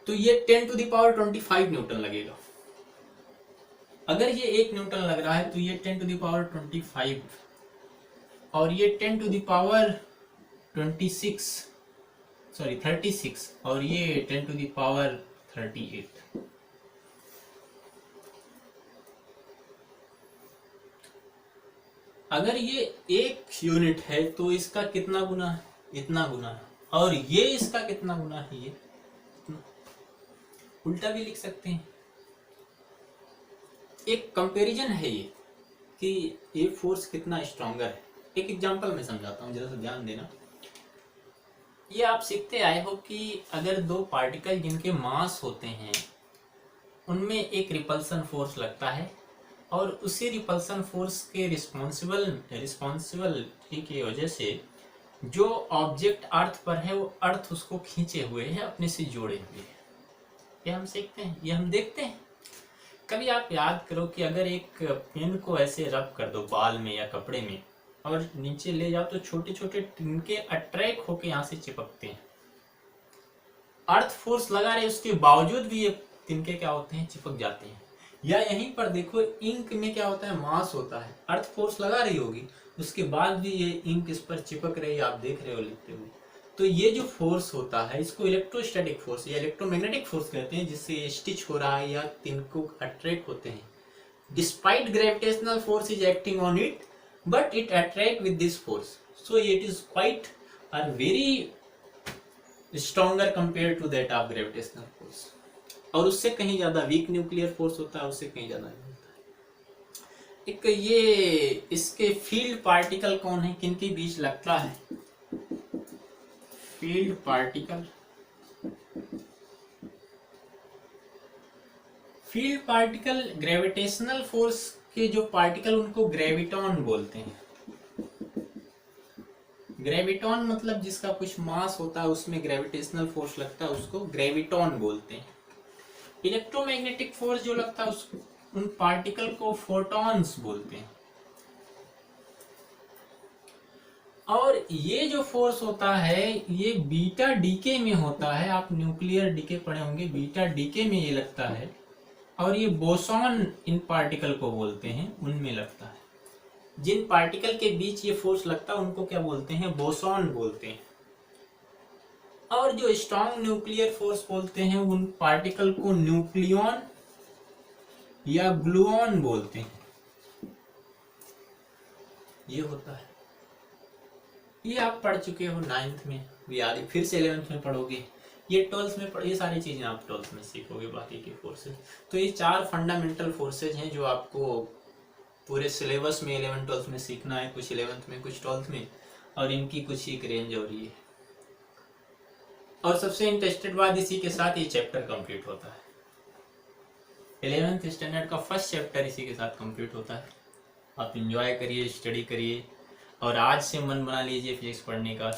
तो ये 10⁻25 न्यूटन लगेगा। अगर ये 1 न्यूटन लग रहा है तो ये 10⁻25 और ये 36 और ये 10⁻38। अगर ये 1 यूनिट है तो इसका कितना गुना है? इतना गुना है। और ये इसका कितना गुना है? ये उल्टा भी लिख सकते हैं। एक कंपैरिजन है ये कि ये फोर्स कितना स्ट्रॉन्गर है। एक एग्जांपल मैं समझाता हूँ, जरा सा ध्यान देना। ये आप सीखते आए हो कि अगर दो पार्टिकल जिनके मास होते हैं उनमें एक रिपल्सन फोर्स लगता है और उसी रिपल्सन फोर्स के रिस्पॉन्सिबिलिटी की वजह से जो ऑब्जेक्ट अर्थ पर है वो अर्थ उसको खींचे हुए है, अपने से जोड़े हुए है। ये हम सीखते हैं, ये हम देखते हैं। कभी आप याद करो कि अगर एक पेन को ऐसे रब कर दो बाल में या कपड़े में और नीचे ले जाओ तो छोटे छोटे तिनके अट्रैक्ट होके यहाँ से चिपकते हैं। अर्थ फोर्स लगा रहे उसके बावजूद भी ये तिनके क्या होते हैं? चिपक जाते हैं। या यहीं पर देखो इंक में क्या होता है? मास होता है। अर्थ फोर्स लगा रही होगी, उसके बाद भी ये इंक इस पर चिपक रही है, आप देख रहे हो लिखते हुए। तो ये जो फोर्स होता है इसको इलेक्ट्रोस्टैटिक फोर्स या इलेक्ट्रोमैग्नेटिक फोर्स कहते हैं, जिससे ये स्टिच हो रहा है या तिनको अट्रैक्ट होते हैं। Despite gravitational force is acting on it but it attract with this force, so it is quite or very stronger compare to that of gravitational force. और उससे कहीं ज्यादा वीक न्यूक्लियर फोर्स होता है, उससे कहीं ज्यादा नहीं होता है। एक ये इसके फील्ड पार्टिकल कौन है, किनके बीच लगता है? फील्ड पार्टिकल ग्रेविटेशनल फोर्स के जो पार्टिकल उनको ग्रेविटॉन बोलते हैं। ग्रेविटॉन मतलब जिसका कुछ मास होता है उसमें ग्रेविटेशनल फोर्स लगता है, उसको ग्रेविटॉन बोलते हैं। इलेक्ट्रोमैग्नेटिक फोर्स जो लगता है उसको, उन पार्टिकल को फोटॉन्स बोलते हैं। और ये जो फोर्स होता है ये बीटा डीके में होता है। आप न्यूक्लियर डीके पढ़े होंगे, बीटा डीके में ये लगता है। और ये बोसॉन इन पार्टिकल को बोलते हैं, उनमें लगता है। जिन पार्टिकल के बीच ये फोर्स लगता है उनको क्या बोलते हैं? बोसॉन बोलते हैं। और जो स्ट्रॉन्ग न्यूक्लियर फोर्स बोलते हैं उन पार्टिकल को न्यूक्लियॉन या ग्लूऑन बोलते हैं। ये होता है। ये आप पढ़ चुके हो 9th में भी, आगे फिर से 11th में पढ़ोगे, ये 12th में ये सारी चीज़ें आप 12th में सीखोगे, बाकी के फोर्सेज। तो ये 4 फंडामेंटल फोर्सेज हैं जो आपको पूरे सिलेबस में 11th 12th में सीखना है, कुछ 11th में कुछ 12th में, और इनकी कुछ एक रेंज हो रही है। और सबसे इंटरेस्टेड बात, इसी के साथ ये चैप्टर कंप्लीट होता है। 11th स्टैंडर्ड का फर्स्ट चैप्टर इसी के साथ कंप्लीट होता है। आप इंजॉय करिए, स्टडी करिए, और आज से मन बना लीजिए फिजिक्स पढ़ने का।